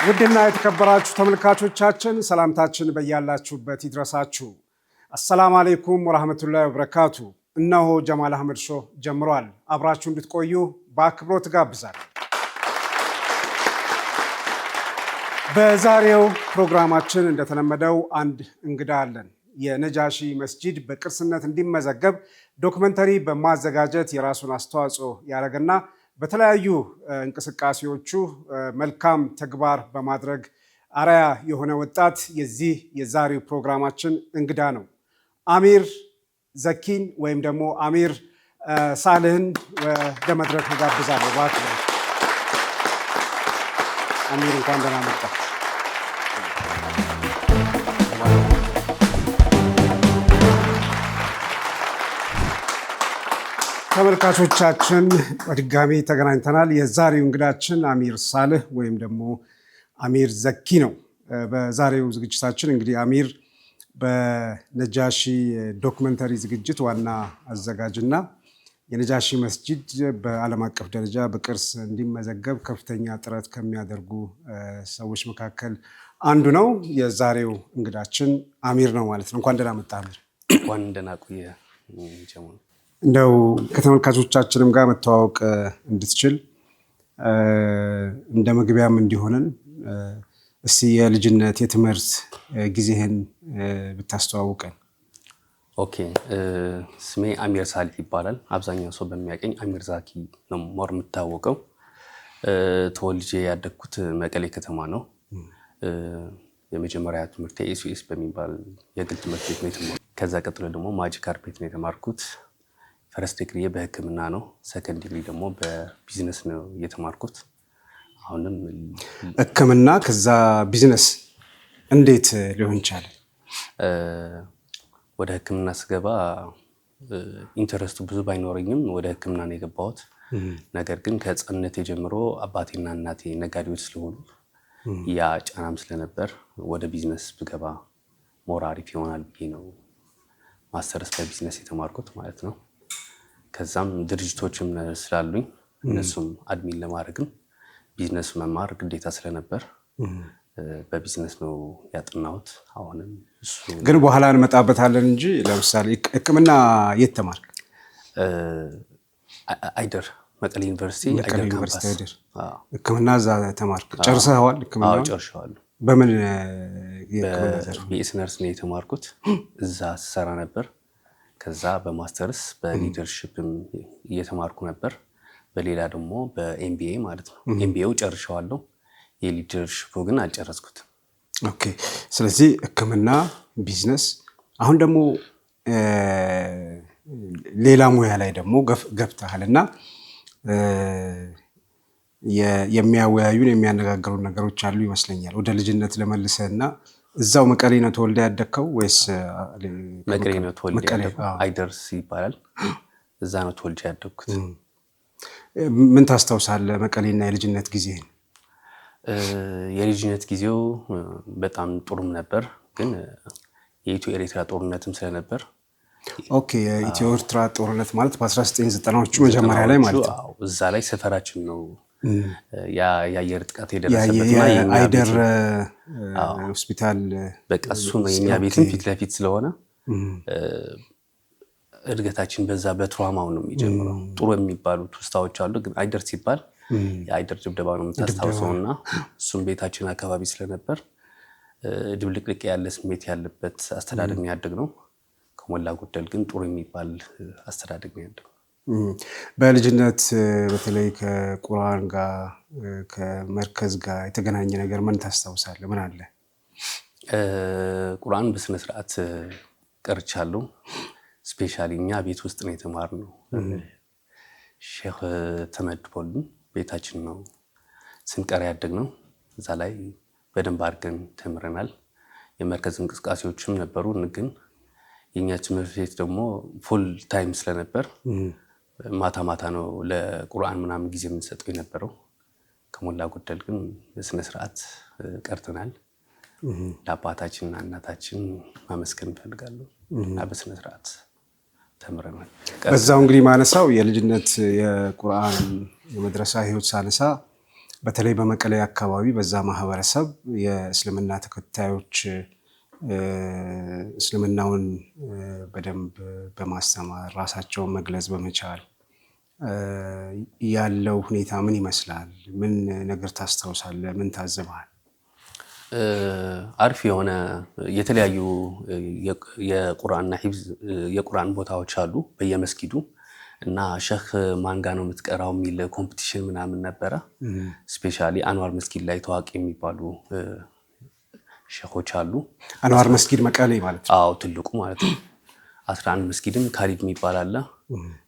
ውድና የተከበራችሁ ተመልካቾቻችን ሰላምታችን በያላችሁበት ይድረሳችሁ። አሰላሙ አለይኩም ወራህመቱላሂ ወበረካቱ። እነሆ ጀማል አህመድ ሾው ጀምሯል። አብራችሁ እንድትቆዩ በአክብሮት ጋብዛለሁ። በዛሬው ፕሮግራማችን እንደተለመደው አንድ እንግዳ አለን። የነጃሺ መስጂድ በቅርስነት እንዲመዘገብ ዶክመንተሪ በማዘጋጀት የራሱን አስተዋጽኦ ያደረገና በተለያዩ እንቅስቃሴዎቹ መልካም ተግባር በማድረግ አርአያ የሆነ ወጣት የዛሬው ፕሮግራማችን እንግዳ ነው። አሚር ዘኪን ወይም ደግሞ አሚር ሳልህን ወደ መድረክ ጋብዛለሁ። አሚር እንኳን ደህና መጣ። ተመልካቾቻችን በድጋሚ ተገናኝተናል። የዛሬው እንግዳችን አሚር ሳልህ ወይም ደግሞ አሚር ዘኪ ነው። በዛሬው ዝግጅታችን እንግዲህ አሚር በነጃሺ ዶክመንተሪ ዝግጅት ዋና አዘጋጅና የነጃሺ መስጂድ በዓለም አቀፍ ደረጃ በቅርስ እንዲመዘገብ ከፍተኛ ጥረት ከሚያደርጉ ሰዎች መካከል አንዱ ነው። የዛሬው እንግዳችን አሚር ነው ማለት ነው። እንኳን ደህና መጣ አሚር። እንኳን ደህና ቆየ ጀማል። እንደው ከተመልካቾቻችንም ጋር መተዋወቅ እንድትችል እንደ መግቢያም እንዲሆንን እስቲ የልጅነት የትምህርት ጊዜህን ብታስተዋውቀን። ኦኬ፣ ስሜ አሚር ሳልህ ይባላል። አብዛኛው ሰው በሚያቀኝ አሚር ዛኪ ነው ሞር የምታወቀው። ተወልጄ ያደግኩት መቀሌ ከተማ ነው። የመጀመሪያ ትምህርት ኤስዩኤስ በሚባል የግል ትምህርት ቤት ነው የተማርኩት። ከዛ ቀጥሎ ደግሞ ማጂክ ካርፔት ነው የተማርኩት። ፈርስት ዲግሪ በሕክምና ነው። ሰከንድ ዲግሪ ደግሞ በቢዝነስ ነው የተማርኩት። አሁንም ሕክምና ከዛ ቢዝነስ እንዴት ሊሆን ይችላል? ወደ ሕክምና ስገባ ኢንተረስቱ ብዙ ባይኖረኝም ወደ ሕክምና ነው የገባሁት። ነገር ግን ከሕፃንነቴ ጀምሮ አባቴና እናቴ ነጋዴዎች ስለሆኑ ያ ጫናም ስለነበር ወደ ቢዝነስ ብገባ ሞር አሪፍ ይሆናል ብዬ ነው ማስተርስ በቢዝነስ የተማርኩት ማለት ነው። ከዛም ድርጅቶችም ስላሉኝ እነሱም አድሚን ለማድረግም ቢዝነስ መማር ግዴታ ስለነበር በቢዝነስ ነው ያጠናሁት። አሁንም እሱ ግን በኋላ እንመጣበታለን እንጂ ለምሳሌ ሕክምና የት ተማርክ? አይደር መቀሌ ዩኒቨርሲቲ አይደር ካምፓስ ሕክምና እዛ ተማርክ? ጨርሰዋል? ሕክምና ጨርሻለሁ። በምን በቢኤስ ነርስ ነው የተማርኩት። እዛ ስሰራ ነበር። ከዛ በማስተርስ በሊደርሺፕም እየተማርኩ ነበር። በሌላ ደግሞ በኤምቢኤ ማለት ነው። ኤምቢኤው ጨርሻለሁ። የሊደርሺፑ ግን አልጨረስኩትም። ኦኬ። ስለዚህ ሕክምና፣ ቢዝነስ፣ አሁን ደግሞ ሌላ ሙያ ላይ ደግሞ ገብተሃል እና የሚያወያዩን የሚያነጋግሩን ነገሮች አሉ ይመስለኛል። ወደ ልጅነት ለመልሰህ እና እዛው መቀሌ ነው ተወልደ ያደግከው ወይስ? መቀሌ ነው ተወልደ ያደግኩት። አይደርስ ይባላል። እዛ ነው ተወልደ ያደግኩት። ምን ታስታውሳለህ መቀሌና የልጅነት ጊዜህን? የልጅነት ጊዜው በጣም ጥሩም ነበር፣ ግን የኢትዮ ኤርትራ ጦርነትም ስለነበር። ኦኬ፣ የኢትዮ ኤርትራ ጦርነት ማለት በ1990ዎቹ መጀመሪያ ላይ ማለት ነው። እዛ ላይ ሰፈራችን ነው የአየር ጥቃት የደረሰበትና አይደር ሆስፒታል በቃ እሱ ነው የኛ ቤትም ፊት ለፊት ስለሆነ እድገታችን በዛ በትራማው ነው የሚጀምረው። ጥሩ የሚባሉት ውስታዎች አሉ፣ ግን አይደር ሲባል የአይደር ድብደባ ነው የምታስታውሰው እና እሱም ቤታችን አካባቢ ስለነበር ድብልቅልቅ ያለ ስሜት ያለበት አስተዳደግ ያደግ ነው። ከሞላ ጎደል ግን ጥሩ የሚባል አስተዳደግ ያደግ ነው። በልጅነት በተለይ ከቁርአን ጋር ከመርከዝ ጋር የተገናኘ ነገር ምን ታስታውሳለህ? ምን አለ? ቁርአን በስነስርዓት ቀርቻለሁ። ስፔሻሊ እኛ ቤት ውስጥ ነው የተማርነው። ሼህ ተመድቦልን ቤታችን ነው ስንቀር ያደግ ነው። እዛ ላይ በደንብ አድርገን ተምረናል። የመርከዝ እንቅስቃሴዎችም ነበሩ፣ ግን የኛ ትምህርት ቤት ደግሞ ፉል ታይም ስለነበር ማታ ማታ ነው ለቁርአን ምናምን ጊዜ የምንሰጠው የነበረው። ከሞላ ጎደል ግን በስነ ስርዓት ቀርተናል። ለአባታችንና እናታችን ማመስገን እንፈልጋለሁ እና በስነ ስርዓት ተምረናል። በዛው እንግዲህ ማነሳው የልጅነት የቁርአን የመድረሳ ህይወት ሳነሳ በተለይ በመቀሌ አካባቢ በዛ ማህበረሰብ የእስልምና ተከታዮች እስልምናውን በደንብ በማስተማር ራሳቸውን መግለጽ በመቻል ያለው ሁኔታ ምን ይመስላል? ምን ነገር ታስታውሳለህ? ምን ታዘባል? አሪፍ የሆነ የተለያዩ የቁርአንና ሂፍዝ የቁርአን ቦታዎች አሉ በየመስጊዱ እና ሼህ ማንጋ ነው የምትቀራው የሚል ኮምፒቲሽን ምናምን ነበረ። ስፔሻሊ አንዋር መስጊድ ላይ ታዋቂ የሚባሉ ሼኾች አሉ። አንዋር መስጊድ መቀሌ ማለት ነው? አዎ ትልቁ ማለት ነው። 11 መስጊድም ካሊድ የሚባል አለ።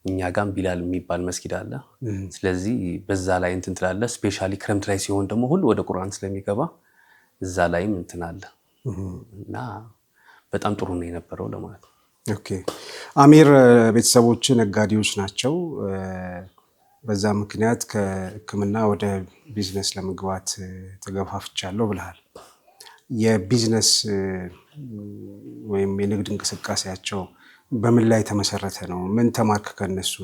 እኛ ጋም ቢላል የሚባል መስጊድ አለ። ስለዚህ በዛ ላይ እንትን ትላለህ። ስፔሻሊ ክረምት ላይ ሲሆን ደግሞ ሁሉ ወደ ቁርአን ስለሚገባ እዛ ላይም እንትን አለ እና በጣም ጥሩ ነው የነበረው ለማለት ነው። ኦኬ አሚር፣ ቤተሰቦች ነጋዴዎች ናቸው። በዛ ምክንያት ከሕክምና ወደ ቢዝነስ ለመግባት ተገፋፍቻለሁ ብለሃል። የቢዝነስ ወይም የንግድ እንቅስቃሴያቸው በምን ላይ ተመሰረተ ነው? ምን ተማርክ ከነሱ?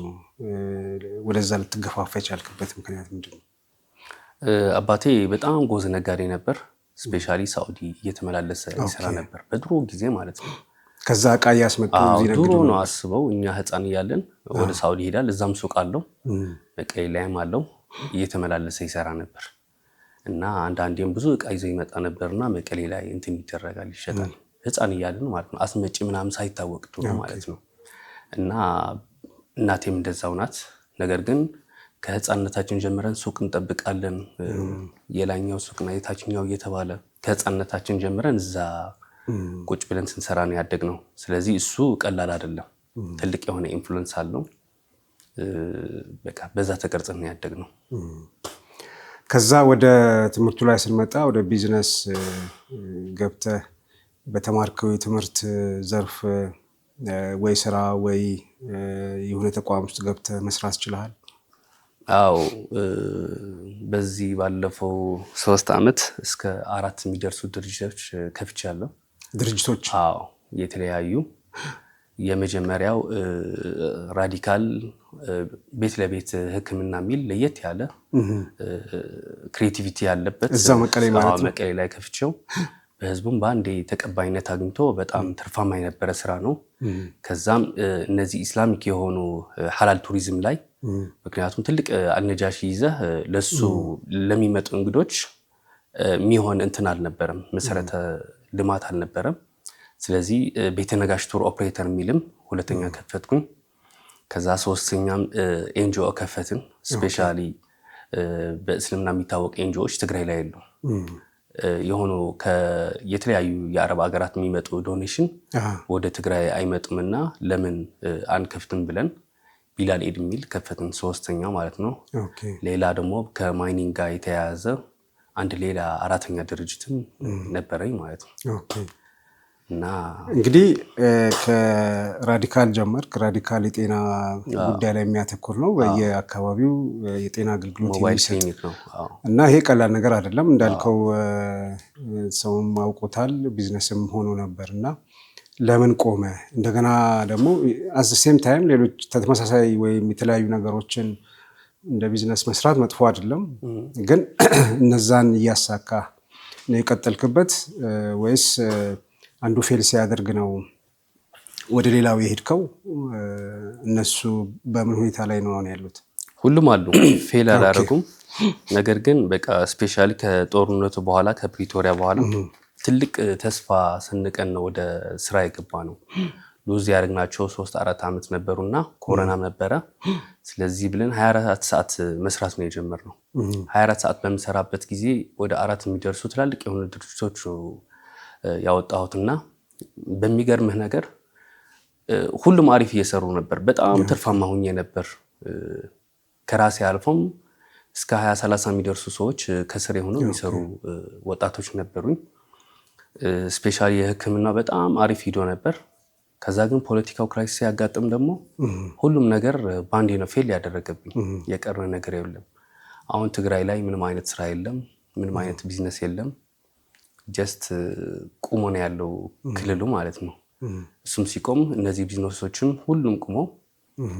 ወደዛ ልትገፋፋ የቻልክበት ምክንያት ምንድን ነው? አባቴ በጣም ጎበዝ ነጋዴ ነበር። ስፔሻሊ ሳኡዲ እየተመላለሰ ይሰራ ነበር በድሮ ጊዜ ማለት ነው። ከዛ እቃ እያስመጡ ድሮ ነው አስበው። እኛ ህፃን እያለን ወደ ሳኡዲ ይሄዳል። እዛም ሱቅ አለው፣ መቀሌ ላይም አለው። እየተመላለሰ ይሰራ ነበር እና አንዳንዴም ብዙ እቃ ይዞ ይመጣ ነበርና መቀሌ ላይ እንትን ይደረጋል፣ ይሸጣል። ህፃን እያለን ማለት ነው። አስመጪ ምናምን ሳይታወቅ ድሮ ማለት ነው። እና እናቴም እንደዛው ናት። ነገር ግን ከህፃንነታችን ጀምረን ሱቅ እንጠብቃለን። የላኛው ሱቅና የታችኛው እየተባለ ከህፃንነታችን ጀምረን እዛ ቁጭ ብለን ስንሰራ ነው ያደግነው። ስለዚህ እሱ ቀላል አይደለም፣ ትልቅ የሆነ ኢንፍሉዌንስ አለው። በቃ በዛ ተቀርጸን ነው ያደግነው። ከዛ ወደ ትምህርቱ ላይ ስንመጣ ወደ ቢዝነስ ገብተህ በተማርከው የትምህርት ዘርፍ ወይ ስራ ወይ የሆነ ተቋም ውስጥ ገብተህ መስራት ችለሃል? አዎ በዚህ ባለፈው 3 ዓመት እስከ 4 የሚደርሱ ድርጅቶች ከፍቻለሁ። ድርጅቶች? አዎ የተለያዩ። የመጀመሪያው ራዲካል ቤት ለቤት ሕክምና የሚል ለየት ያለ ክሬቲቪቲ ያለበት እዛ መቀሌ ማለት ነው። መቀሌ ላይ ከፍቼው በህዝቡም በአንዴ ተቀባይነት አግኝቶ በጣም ትርፋማ የነበረ ስራ ነው። ከዛም እነዚህ ኢስላሚክ የሆኑ ሐላል ቱሪዝም ላይ ምክንያቱም ትልቅ አልነጃሺ ይዘህ ለሱ ለሚመጡ እንግዶች የሚሆን እንትን አልነበረም፣ መሰረተ ልማት አልነበረም። ስለዚህ ቤተነጋሽ ቱር ኦፕሬተር የሚልም ሁለተኛ ከፈትኩኝ። ከዛ ሶስተኛም ኤንጂኦ ከፈትን። ስፔሻሊ በእስልምና የሚታወቅ ኤንጂኦዎች ትግራይ ላይ ያሉ የሆኑ የተለያዩ የአረብ ሀገራት የሚመጡ ዶኔሽን ወደ ትግራይ አይመጡምና ለምን አንከፍትም ብለን ቢላል ኤድ የሚል ከፈትን፣ ሶስተኛው ማለት ነው። ሌላ ደግሞ ከማይኒንግ ጋር የተያያዘ አንድ ሌላ 4ኛ ድርጅትም ነበረኝ ማለት ነው። እና እንግዲህ ከራዲካል ጀመርክ። ራዲካል የጤና ጉዳይ ላይ የሚያተኩር ነው። በየአካባቢው የጤና አገልግሎት የሚሰጥ ነው እና ይሄ ቀላል ነገር አይደለም። እንዳልከው ሰውም አውቆታል፣ ቢዝነስም ሆኖ ነበር እና ለምን ቆመ? እንደገና ደግሞ አት ዘ ሴም ታይም ሌሎች ተመሳሳይ ወይም የተለያዩ ነገሮችን እንደ ቢዝነስ መስራት መጥፎ አይደለም፣ ግን እነዛን እያሳካ ነው የቀጠልክበት ወይስ አንዱ ፌል ሲያደርግ ነው ወደ ሌላው የሄድከው? እነሱ በምን ሁኔታ ላይ ነው ያሉት? ሁሉም አሉ፣ ፌል አላደረጉም። ነገር ግን በቃ ስፔሻሊ ከጦርነቱ በኋላ ከፕሪቶሪያ በኋላ ትልቅ ተስፋ ስንቀን ነው ወደ ስራ የገባ ነው። ሉዝ ያደረግናቸው 3-4 ዓመት ነበሩና ኮሮናም ነበረ። ስለዚህ ብለን 24 ሰዓት መስራት ነው የጀመርነው። 24 ሰዓት በምሰራበት ጊዜ ወደ 4 የሚደርሱ ትላልቅ የሆኑ ድርጅቶች ያወጣሁትና በሚገርምህ ነገር ሁሉም አሪፍ እየሰሩ ነበር። በጣም ትርፋማ ሆኜ ነበር። ከራሴ አልፎም እስከ 20-30 የሚደርሱ ሰዎች ከስር የሆነው የሚሰሩ ወጣቶች ነበሩኝ። ስፔሻሊ የሕክምና በጣም አሪፍ ሂዶ ነበር። ከዛ ግን ፖለቲካው ክራይሲስ ሲያጋጥም ደግሞ ሁሉም ነገር ባንዴ ነው ፌል ያደረገብኝ። የቀረ ነገር የለም። አሁን ትግራይ ላይ ምንም አይነት ስራ የለም፣ ምንም አይነት ቢዝነስ የለም። ጀስት ቁሞ ነው ያለው ክልሉ ማለት ነው። እሱም ሲቆም እነዚህ ቢዝነሶችም ሁሉም ቁሞ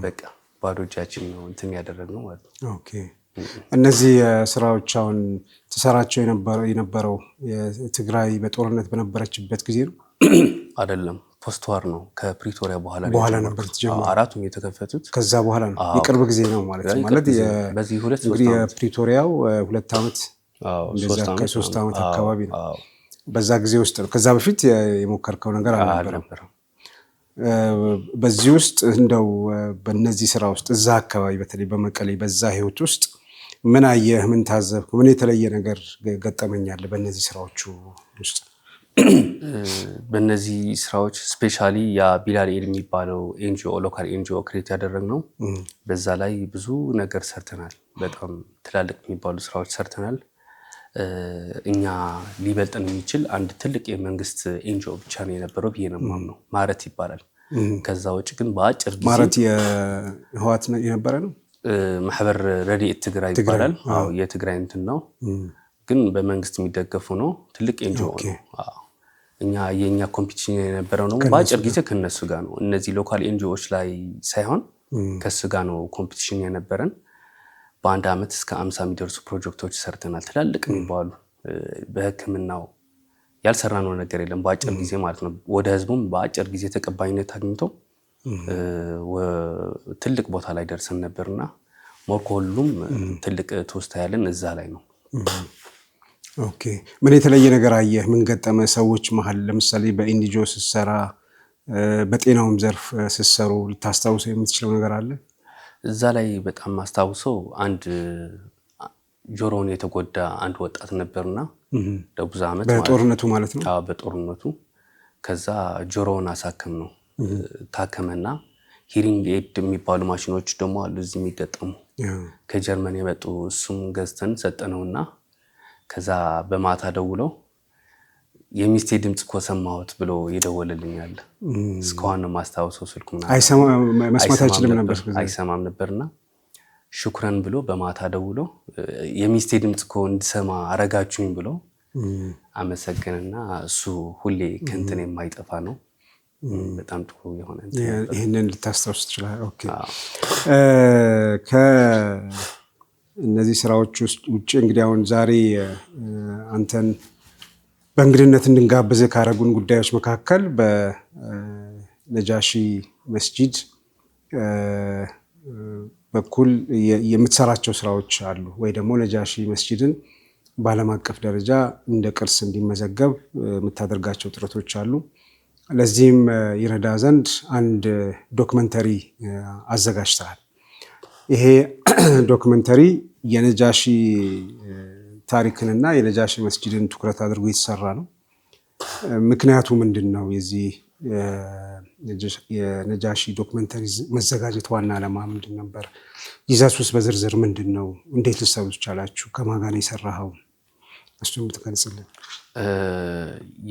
በቃ ባዶ እጃችን ነው እንትን ያደረግነው ማለት ነው። ኦኬ እነዚህ ስራዎች አሁን ተሰራቸው የነበረው የትግራይ በጦርነት በነበረችበት ጊዜ ነው አይደለም? ፖስት ዋር ነው። ከፕሪቶሪያ በኋላ ነበር የተጀመረው። አራቱም የተከፈቱት ከዛ በኋላ ነው። የቅርብ ጊዜ ነው ማለት ነው። ማለት በዚህ የፕሪቶሪያው 2 ዓመት ከ3 ዓመት አካባቢ ነው። በዛ ጊዜ ውስጥ ነው። ከዛ በፊት የሞከርከው ነገር አልነበረም? በዚህ ውስጥ እንደው በእነዚህ ስራ ውስጥ እዛ አካባቢ በተለይ በመቀሌ በዛ ህይወት ውስጥ ምን አየህ? ምን ታዘብክ? ምን የተለየ ነገር ገጠመኛል በእነዚህ ስራዎቹ ውስጥ? በእነዚህ ስራዎች ስፔሻሊ ያ ቢላል ኤድ የሚባለው ኤንጂኦ ሎካል ኤንጂኦ ክሬት ያደረግነው በዛ ላይ ብዙ ነገር ሰርተናል። በጣም ትላልቅ የሚባሉ ስራዎች ሰርተናል። እኛ ሊበልጠን የሚችል አንድ ትልቅ የመንግስት ኤንጂኦ ብቻ ነው የነበረው ብዬ ነው የማምነው። ማረት ይባላል። ከዛ ውጭ ግን በአጭር ጊዜ ማረት የህወሓት የነበረ ነው። ማህበር ረድኤት ትግራይ ይባላል። የትግራይ እንትን ነው ግን በመንግስት የሚደገፉ ነው። ትልቅ ኤንጂኦ ነው። እኛ የኛ ኮምፒቲሽን የነበረው ነው በአጭር ጊዜ ከነሱ ጋር ነው። እነዚህ ሎካል ኤንጂኦዎች ላይ ሳይሆን ከሱ ጋር ነው ኮምፒቲሽን የነበረን። በአንድ አመት እስከ 50 የሚደርሱ ፕሮጀክቶች ሰርተናል። ትላልቅ የሚባሉ በህክምናው ያልሰራነው ነገር የለም በአጭር ጊዜ ማለት ነው። ወደ ህዝቡም በአጭር ጊዜ ተቀባይነት አግኝቶ ትልቅ ቦታ ላይ ደርሰን ነበርና ሞርኮ ሁሉም ትልቅ ትውስታ ያለን እዛ ላይ ነው። ኦኬ። ምን የተለየ ነገር አየህ? ምን ገጠመ? ሰዎች መሀል ለምሳሌ በኢንዲጂኦ ስትሰራ በጤናውም ዘርፍ ስትሰሩ ልታስታውሰው የምትችለው ነገር አለ? እዛ ላይ በጣም ማስታውሰው አንድ ጆሮውን የተጎዳ አንድ ወጣት ነበርና ለብዙ ዓመት በጦርነቱ ማለት ነው። አዎ በጦርነቱ ከዛ ጆሮውን አሳከም ነው ታከመና ሂሪንግ ኤድ የሚባሉ ማሽኖች ደግሞ አሉ እዚህ የሚገጠሙ ከጀርመን የመጡ እሱም ገዝተን ሰጠነውና ከዛ በማታ ደውለው የሚስቴ ድምጽ እኮ ሰማሁት ብሎ ይደወልልኛል። እስካሁን ነው ማስታወሰው። ስልኩና መስማት አይችልም ነበር፣ አይሰማም ነበርና ሽኩረን ብሎ በማታ ደውሎ የሚስቴ ድምጽ እኮ እንድሰማ አረጋችሁኝ ብሎ አመሰገነና እሱ ሁሌ ከንትን የማይጠፋ ነው። በጣም ጥሩ የሆነ ይሄንን ልታስታውስ ትችላለህ? ኦኬ። ከእነዚህ ስራዎች ውጭ እንግዲህ አሁን ዛሬ አንተን በእንግድነት እንድንጋብዝ ካረጉን ጉዳዮች መካከል በነጃሺ መስጂድ በኩል የምትሰራቸው ስራዎች አሉ ወይ ደግሞ ነጃሺ መስጂድን በዓለም አቀፍ ደረጃ እንደ ቅርስ እንዲመዘገብ የምታደርጋቸው ጥረቶች አሉ። ለዚህም ይረዳ ዘንድ አንድ ዶክመንተሪ አዘጋጅተሃል። ይሄ ዶክመንተሪ የነጃሺ ታሪክንና የነጃሺ መስጂድን ትኩረት አድርጎ የተሰራ ነው። ምክንያቱ ምንድን ነው? የዚህ የነጃሺ ዶክመንተሪ መዘጋጀት ዋና ዓላማ ምንድን ነበር? ይዘቱስ በዝርዝር ምንድን ነው? እንዴት ልትሰሩት ቻላችሁ? ከማን ጋር ነው የሰራኸው? እሱን ብትገልጽልን።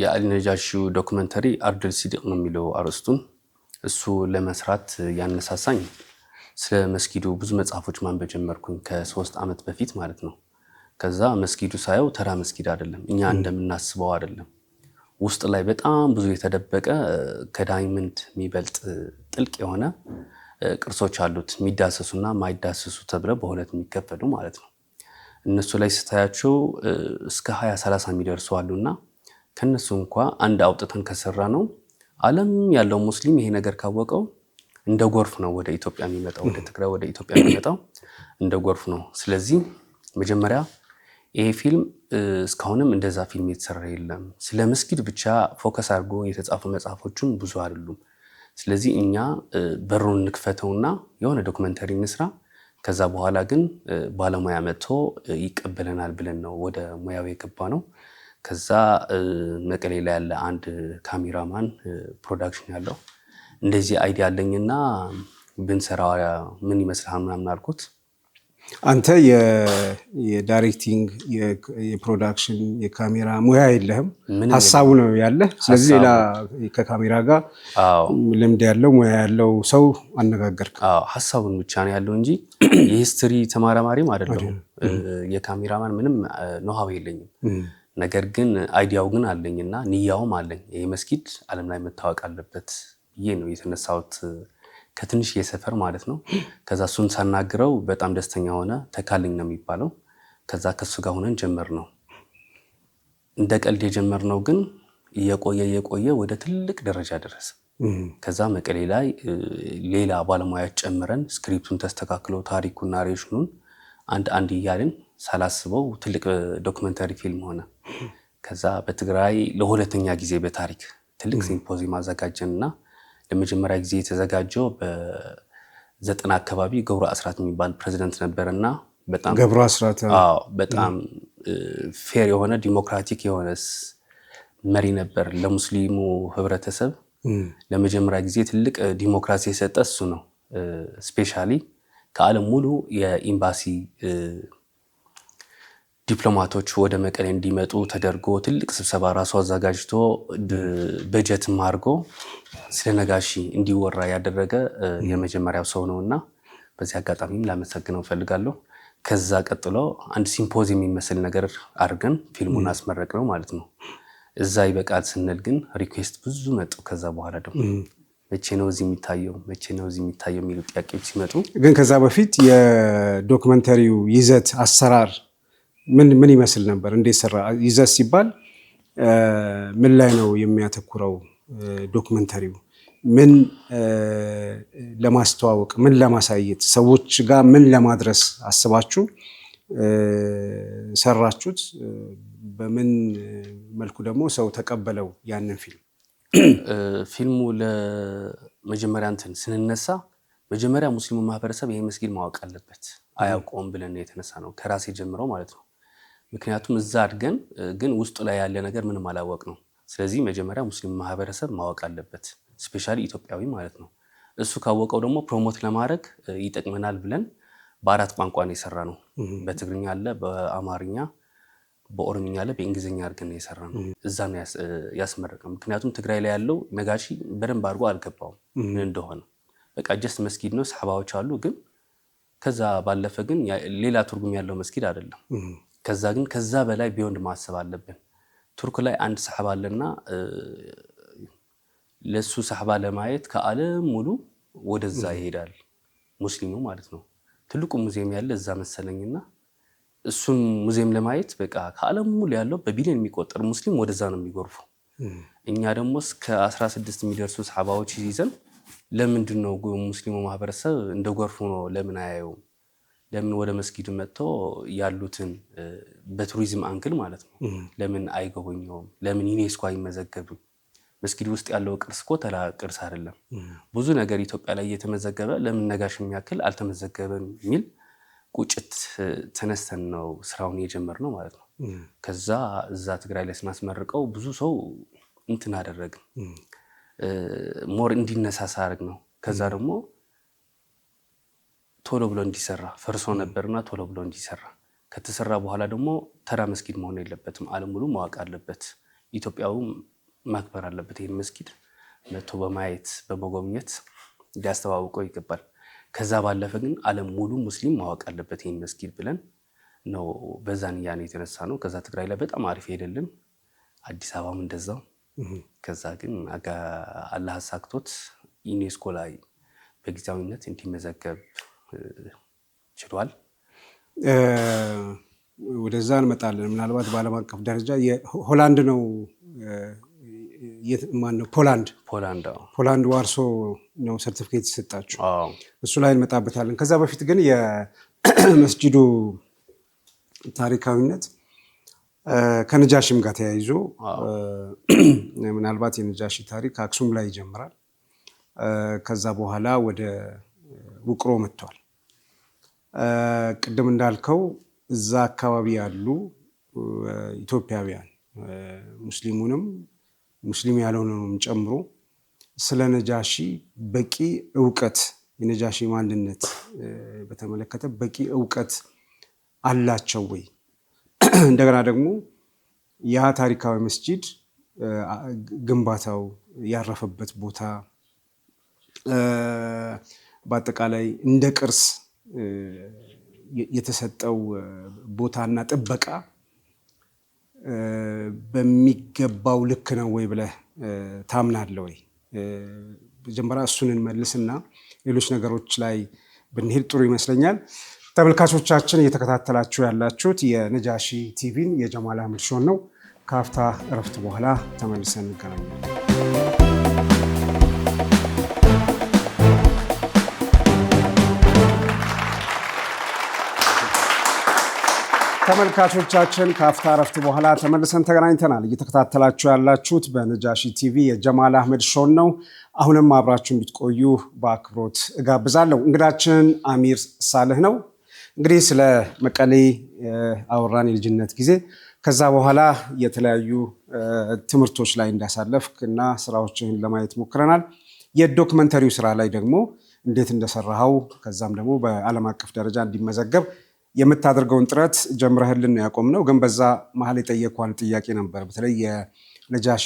የአልነጃሺው ዶክመንተሪ አርድል ሲዲቅ ነው የሚለው አርዕስቱን። እሱ ለመስራት ያነሳሳኝ ስለ መስጊዱ ብዙ መጽሐፎች ማንበብ ጀመርኩኝ ከ3 ዓመት በፊት ማለት ነው። ከዛ መስጊዱ ሳየው ተራ መስጊድ አይደለም፣ እኛ እንደምናስበው አይደለም። ውስጥ ላይ በጣም ብዙ የተደበቀ ከዳይመንድ የሚበልጥ ጥልቅ የሆነ ቅርሶች አሉት፣ የሚዳሰሱና ማይዳሰሱ ተብለው በሁለት የሚከፈሉ ማለት ነው። እነሱ ላይ ስታያቸው እስከ 20-30 የሚደርሱ አሉና ከነሱ እንኳ አንድ አውጥተን ከሰራ ነው ዓለም ያለው ሙስሊም ይሄ ነገር ካወቀው እንደ ጎርፍ ነው ወደ ኢትዮጵያ የሚመጣው፣ ወደ ትግራይ ወደ ኢትዮጵያ የሚመጣው እንደ ጎርፍ ነው። ስለዚህ መጀመሪያ ይሄ ፊልም እስካሁንም እንደዛ ፊልም የተሰራ የለም። ስለ መስጊድ ብቻ ፎከስ አድርጎ የተጻፉ መጽሐፎችን ብዙ አይደሉም። ስለዚህ እኛ በሩን እንክፈተውና የሆነ ዶክመንተሪ እንስራ፣ ከዛ በኋላ ግን ባለሙያ መጥቶ ይቀበለናል ብለን ነው ወደ ሙያው የገባ ነው። ከዛ መቀሌ ላይ ያለ አንድ ካሜራማን ፕሮዳክሽን ያለው እንደዚህ አይዲያ አለኝና ብንሰራ ምን ይመስልሃል ምናምን አልኩት። አንተ የዳይሬክቲንግ የፕሮዳክሽን የካሜራ ሙያ የለህም፣ ሀሳቡ ነው ያለህ። ስለዚህ ሌላ ከካሜራ ጋር ልምድ ያለው ሙያ ያለው ሰው አነጋገርክ። ሀሳቡን ብቻ ነው ያለው እንጂ የሂስትሪ ተመራማሪም አይደለሁም። የካሜራማን ምንም ኖሃው የለኝም። ነገር ግን አይዲያው ግን አለኝና ንያውም አለኝ። ይሄ መስጊድ ዓለም ላይ መታወቅ አለበት ብዬ ነው የተነሳሁት ከትንሽ የሰፈር ማለት ነው። ከዛ እሱን ሳናግረው በጣም ደስተኛ ሆነ። ተካልኝ ነው የሚባለው። ከዛ ከሱ ጋር ሆነን ጀመር ነው። እንደ ቀልድ የጀመርነው ግን እየቆየ ወደ ትልቅ ደረጃ ደረሰ። ከዛ መቀሌ ላይ ሌላ ባለሙያዎች ጨምረን ስክሪፕቱን ተስተካክሎ ታሪኩና ናሬሽኑን አንድ እያልን ሳላስበው ትልቅ ዶክመንተሪ ፊልም ሆነ። ከዛ በትግራይ ለሁለተኛ ጊዜ በታሪክ ትልቅ ሲምፖዚየም አዘጋጀንና ለመጀመሪያ ጊዜ የተዘጋጀው በ90 አካባቢ ገብሩ አስራት የሚባል ፕሬዝዳንት ነበርና በጣም ገብሩ አስራት በጣም ፌር የሆነ ዲሞክራቲክ የሆነ መሪ ነበር። ለሙስሊሙ ህብረተሰብ ለመጀመሪያ ጊዜ ትልቅ ዲሞክራሲ የሰጠ እሱ ነው። ስፔሻሊ ከዓለም ሙሉ የኤምባሲ ዲፕሎማቶች ወደ መቀሌ እንዲመጡ ተደርጎ ትልቅ ስብሰባ ራሱ አዘጋጅቶ በጀትም አድርጎ ስለ ነጋሺ እንዲወራ ያደረገ የመጀመሪያው ሰው ነውና በዚህ አጋጣሚም ላመሰግነው ፈልጋለሁ። ከዛ ቀጥሎ አንድ ሲምፖዚየም የሚመስል ነገር አድርገን ፊልሙን አስመረቅነው ማለት ነው። እዛ ይበቃል ስንል ግን ሪኩዌስት ብዙ መጡ። ከዛ በኋላ ደግሞ መቼ ነው እዚህ የሚታየው የሚሉ ጥያቄዎች ሲመጡ ግን ከዛ በፊት የዶክመንተሪው ይዘት አሰራር ምን ይመስል ነበር? እንዴት ሰራ? ይዘት ሲባል ምን ላይ ነው የሚያተኩረው? ዶክመንተሪው ምን ለማስተዋወቅ፣ ምን ለማሳየት፣ ሰዎች ጋር ምን ለማድረስ አስባችሁ ሰራችሁት? በምን መልኩ ደግሞ ሰው ተቀበለው ያንን ፊልም? ፊልሙ ለመጀመሪያ ስንነሳ መጀመሪያ ሙስሊሙ ማህበረሰብ ይሄ መስጊድ ማወቅ አለበት፣ አያውቀውም ብለን የተነሳ ነው። ከራሴ ጀምረው ማለት ነው። ምክንያቱም እዛ አድገን ግን ውስጡ ላይ ያለ ነገር ምንም አላወቅ ነው። ስለዚህ መጀመሪያ ሙስሊሙ ማህበረሰብ ማወቅ አለበት፣ ስፔሻሊ ኢትዮጵያዊ ማለት ነው። እሱ ካወቀው ደግሞ ፕሮሞት ለማድረግ ይጠቅመናል ብለን በ4 ቋንቋ ነው የሰራ ነው። በትግርኛ አለ፣ በአማርኛ፣ በኦሮምኛ አለ፣ በእንግሊዝኛ አድርገን ነው የሰራ ነው። እዛ ነው ያስመረቀው። ምክንያቱም ትግራይ ላይ ያለው ነጋሺ በደንብ አድርጎ አልገባውም ምን እንደሆነ። በቃ ጀስት መስጊድ ነው፣ ሰሃባዎች አሉ፣ ግን ከዛ ባለፈ ግን ሌላ ትርጉም ያለው መስጊድ አይደለም። ከዛ በላይ ቢዮንድ ማሰብ አለብን። ቱርክ ላይ አንድ ሰሃባ አለና ለሱ ሰሃባ ለማየት ከዓለም ሙሉ ወደዛ ይሄዳል፣ ሙስሊሙ ማለት ነው። ትልቁ ሙዚየም ያለ እዛ መሰለኝና እሱን ሙዚየም ለማየት በቃ ከዓለም ሙሉ ያለው በቢሊዮን የሚቆጠር ሙስሊም ወደዛ ነው የሚጎርፈው። እኛ ደግሞ እስከ 16 የሚደርሱ ሰሃባዎች ይዘን ለምንድን ነው ሙስሊሙ ማህበረሰብ እንደ ጎርፉ ነው ለምን አያየውም? ለምን ወደ መስጊዱ መጥቶ ያሉትን በቱሪዝም አንግል ማለት ነው ለምን አይጎበኘውም? ለምን ዩኔስኮ አይመዘገብም? መስጊድ ውስጥ ያለው ቅርስ እኮ ተራ ቅርስ አይደለም። ብዙ ነገር ኢትዮጵያ ላይ እየተመዘገበ ለምን ነጋሽ የሚያክል አልተመዘገበም የሚል ቁጭት ተነስተን ነው ስራውን የጀመርነው ማለት ነው። ከዛ እዛ ትግራይ ላይ ስናስመርቀው ብዙ ሰው እንትን አደረግን፣ ሞር እንዲነሳሳ አድርግ ነው። ከዛ ደግሞ ቶሎ ብሎ እንዲሰራ ፈርሶ ነበርና ቶሎ ብሎ እንዲሰራ ከተሰራ በኋላ ደግሞ ተራ መስጊድ መሆን የለበትም፣ ዓለም ሙሉ ማወቅ አለበት፣ ኢትዮጵያውም ማክበር አለበት። ይህን መስጊድ መጥቶ በማየት በመጎብኘት ሊያስተዋውቀው ይገባል። ከዛ ባለፈ ግን ዓለም ሙሉ ሙስሊም ማወቅ አለበት ይህን መስጊድ ብለን ነው በዛን ያን የተነሳ ነው። ከዛ ትግራይ ላይ በጣም አሪፍ ሄደልን፣ አዲስ አበባም እንደዛው። ከዛ ግን አላህ አሳክቶት ዩኔስኮ ላይ በጊዜያዊነት እንዲመዘገብ ችሏል። ወደዛ እንመጣለን። ምናልባት በዓለም አቀፍ ደረጃ ሆላንድ ነው ማነው? ፖላንድ ዋርሶ ነው ሰርቲፊኬት ይሰጣችሁ። እሱ ላይ እንመጣበታለን። ከዛ በፊት ግን የመስጂዱ ታሪካዊነት ከነጃሽም ጋር ተያይዞ ምናልባት የነጃሺ ታሪክ አክሱም ላይ ይጀምራል። ከዛ በኋላ ወደ ውቅሮ መጥቷል። ቅድም እንዳልከው እዛ አካባቢ ያሉ ኢትዮጵያውያን ሙስሊሙንም ሙስሊም ያልሆነውንም ጨምሮ ስለ ነጃሺ በቂ እውቀት፣ የነጃሺ ማንነት በተመለከተ በቂ እውቀት አላቸው ወይ? እንደገና ደግሞ ያ ታሪካዊ መስጂድ ግንባታው ያረፈበት ቦታ በአጠቃላይ እንደ ቅርስ የተሰጠው ቦታና ጥበቃ በሚገባው ልክ ነው ወይ ብለህ ታምናለህ ወይ? መጀመሪያ እሱን እንመልስና ሌሎች ነገሮች ላይ ብንሄድ ጥሩ ይመስለኛል። ተመልካቾቻችን እየተከታተላችሁ ያላችሁት የነጃሺ ቲቪን የጀማል አህመድ ሾን ነው። ከአፍታ እረፍት በኋላ ተመልሰን እንገናኛለን። ተመልካቾቻችን ከአፍታ እረፍት በኋላ ተመልሰን ተገናኝተናል። እየተከታተላችሁ ያላችሁት በነጃሺ ቲቪ የጀማል አህመድ ሾን ነው። አሁንም አብራችሁ እንድትቆዩ በአክብሮት እጋብዛለሁ። እንግዳችን አሚር ሳልህ ነው። እንግዲህ ስለ መቀሌ አወራን፣ የልጅነት ጊዜ። ከዛ በኋላ የተለያዩ ትምህርቶች ላይ እንዳሳለፍክ እና ስራዎችን ለማየት ሞክረናል። የዶክመንተሪው ስራ ላይ ደግሞ እንዴት እንደሰራኸው ከዛም ደግሞ በዓለም አቀፍ ደረጃ እንዲመዘገብ የምታደርገውን ጥረት ጀምረህልን ያቆምነው። ግን በዛ መሀል የጠየኳን ጥያቄ ነበር። በተለይ የነጃሺ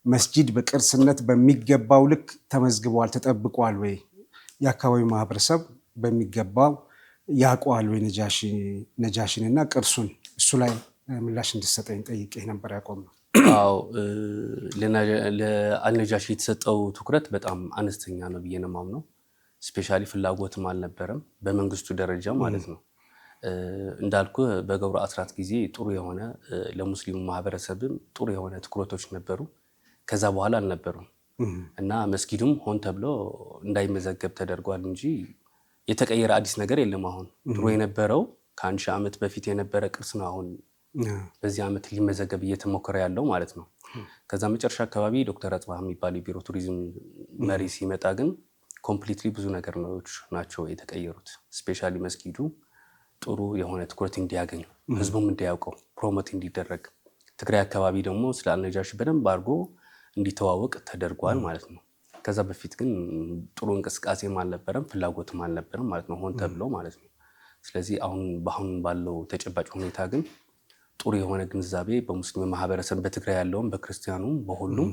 መስጂድ በቅርስነት በሚገባው ልክ ተመዝግቧል፣ ተጠብቋል ወይ? የአካባቢው ማህበረሰብ በሚገባው ያውቀዋል ወይ ነጃሺን እና ቅርሱን? እሱ ላይ ምላሽ እንድሰጠኝ ጠይቄ ነበር ያቆምነው። አዎ፣ ለአልነጃሺ የተሰጠው ትኩረት በጣም አነስተኛ ነው ብዬ ነው የማምነው። ስፔሻሊ ፍላጎትም አልነበረም በመንግስቱ ደረጃ ማለት ነው። እንዳልኩ በገብሩ አስራት ጊዜ ጥሩ የሆነ ለሙስሊሙ ማህበረሰብም ጥሩ የሆነ ትኩረቶች ነበሩ። ከዛ በኋላ አልነበሩም እና መስጊዱም ሆን ተብሎ እንዳይመዘገብ ተደርጓል እንጂ የተቀየረ አዲስ ነገር የለም። አሁን ድሮ የነበረው ከ1000 ዓመት በፊት የነበረ ቅርስ ነው አሁን በዚህ ዓመት ሊመዘገብ እየተሞከረ ያለው ማለት ነው። ከዛ መጨረሻ አካባቢ ዶክተር አጽባህ የሚባል የቢሮ ቱሪዝም መሪ ሲመጣ ግን ኮምፕሊትሊ ብዙ ነገሮች ናቸው የተቀየሩት። ስፔሻሊ መስጊዱ ጥሩ የሆነ ትኩረት እንዲያገኝ፣ ህዝቡም እንዲያውቀው፣ ፕሮሞት እንዲደረግ፣ ትግራይ አካባቢ ደግሞ ስለ አልነጃሺ በደንብ አድርጎ እንዲተዋወቅ ተደርጓል ማለት ነው። ከዛ በፊት ግን ጥሩ እንቅስቃሴም አልነበረም፣ ፍላጎትም አልነበረም ማለት ነው፣ ሆን ተብሎ ማለት ነው። ስለዚህ በአሁን ባለው ተጨባጭ ሁኔታ ግን ጥሩ የሆነ ግንዛቤ በሙስሊም ማህበረሰብ በትግራይ ያለውም በክርስቲያኑም በሁሉም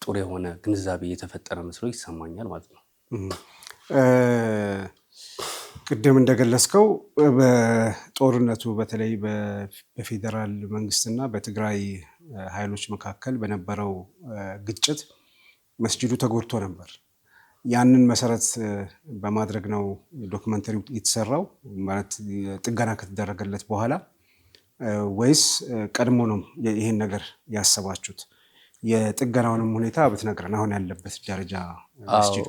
ጥሩ የሆነ ግንዛቤ እየተፈጠረ መስሎ ይሰማኛል ማለት ነው። ቅድም እንደገለጽከው በጦርነቱ በተለይ በፌዴራል መንግስትና በትግራይ ኃይሎች መካከል በነበረው ግጭት መስጂዱ ተጎድቶ ነበር። ያንን መሰረት በማድረግ ነው ዶክመንተሪው የተሰራው ማለት ጥገና ከተደረገለት በኋላ ወይስ ቀድሞ ነው ይሄን ነገር ያሰባችሁት? የጥገናውንም ሁኔታ ብትነግረን አሁን ያለበት ደረጃ መስጂዱ።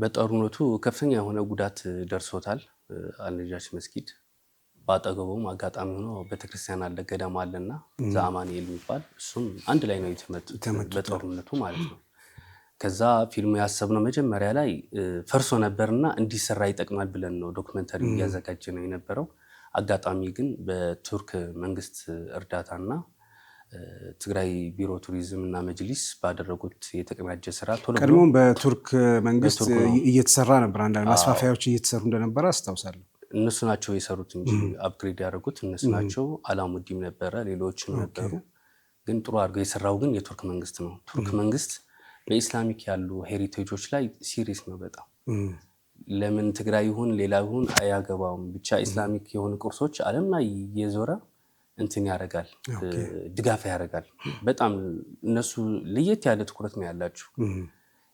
በጦርነቱ ከፍተኛ የሆነ ጉዳት ደርሶታል አልነጃሺ መስጊድ። በአጠገቡም አጋጣሚ ሆኖ ቤተክርስቲያን አለ፣ ገዳም አለና ዘአማኑኤል የሚባል እሱም አንድ ላይ ነው የተመቱት በጦርነቱ ማለት ነው። ከዛ ፊልሙ ያሰብነው መጀመሪያ ላይ ፈርሶ ነበርና እንዲሰራ ይጠቅማል ብለን ነው ዶክመንተሪ እያዘጋጀ ነው የነበረው። አጋጣሚ ግን በቱርክ መንግስት እርዳታና ትግራይ ቢሮ ቱሪዝም እና መጅሊስ ባደረጉት የተቀናጀ ስራ ቀድሞም በቱርክ መንግስት እየተሰራ ነበር። አንዳንድ ማስፋፊያዎች እየተሰሩ እንደነበረ አስታውሳለሁ። እነሱ ናቸው የሰሩት እንጂ አፕግሬድ ያደረጉት እነሱ ናቸው። አላሙዲም ነበረ፣ ሌሎችም ነበሩ። ግን ጥሩ አድርገው የሰራው ግን የቱርክ መንግስት ነው። ቱርክ መንግስት በኢስላሚክ ያሉ ሄሪቴጆች ላይ ሲሪየስ ነው በጣም። ለምን ትግራይ ይሁን ሌላ ይሁን አያገባውም፣ ብቻ ኢስላሚክ የሆኑ ቅርሶች ዓለም ላይ እየዞረ እንትን ያደርጋል፣ ድጋፍ ያደርጋል። በጣም እነሱ ለየት ያለ ትኩረት ነው ያላቸው።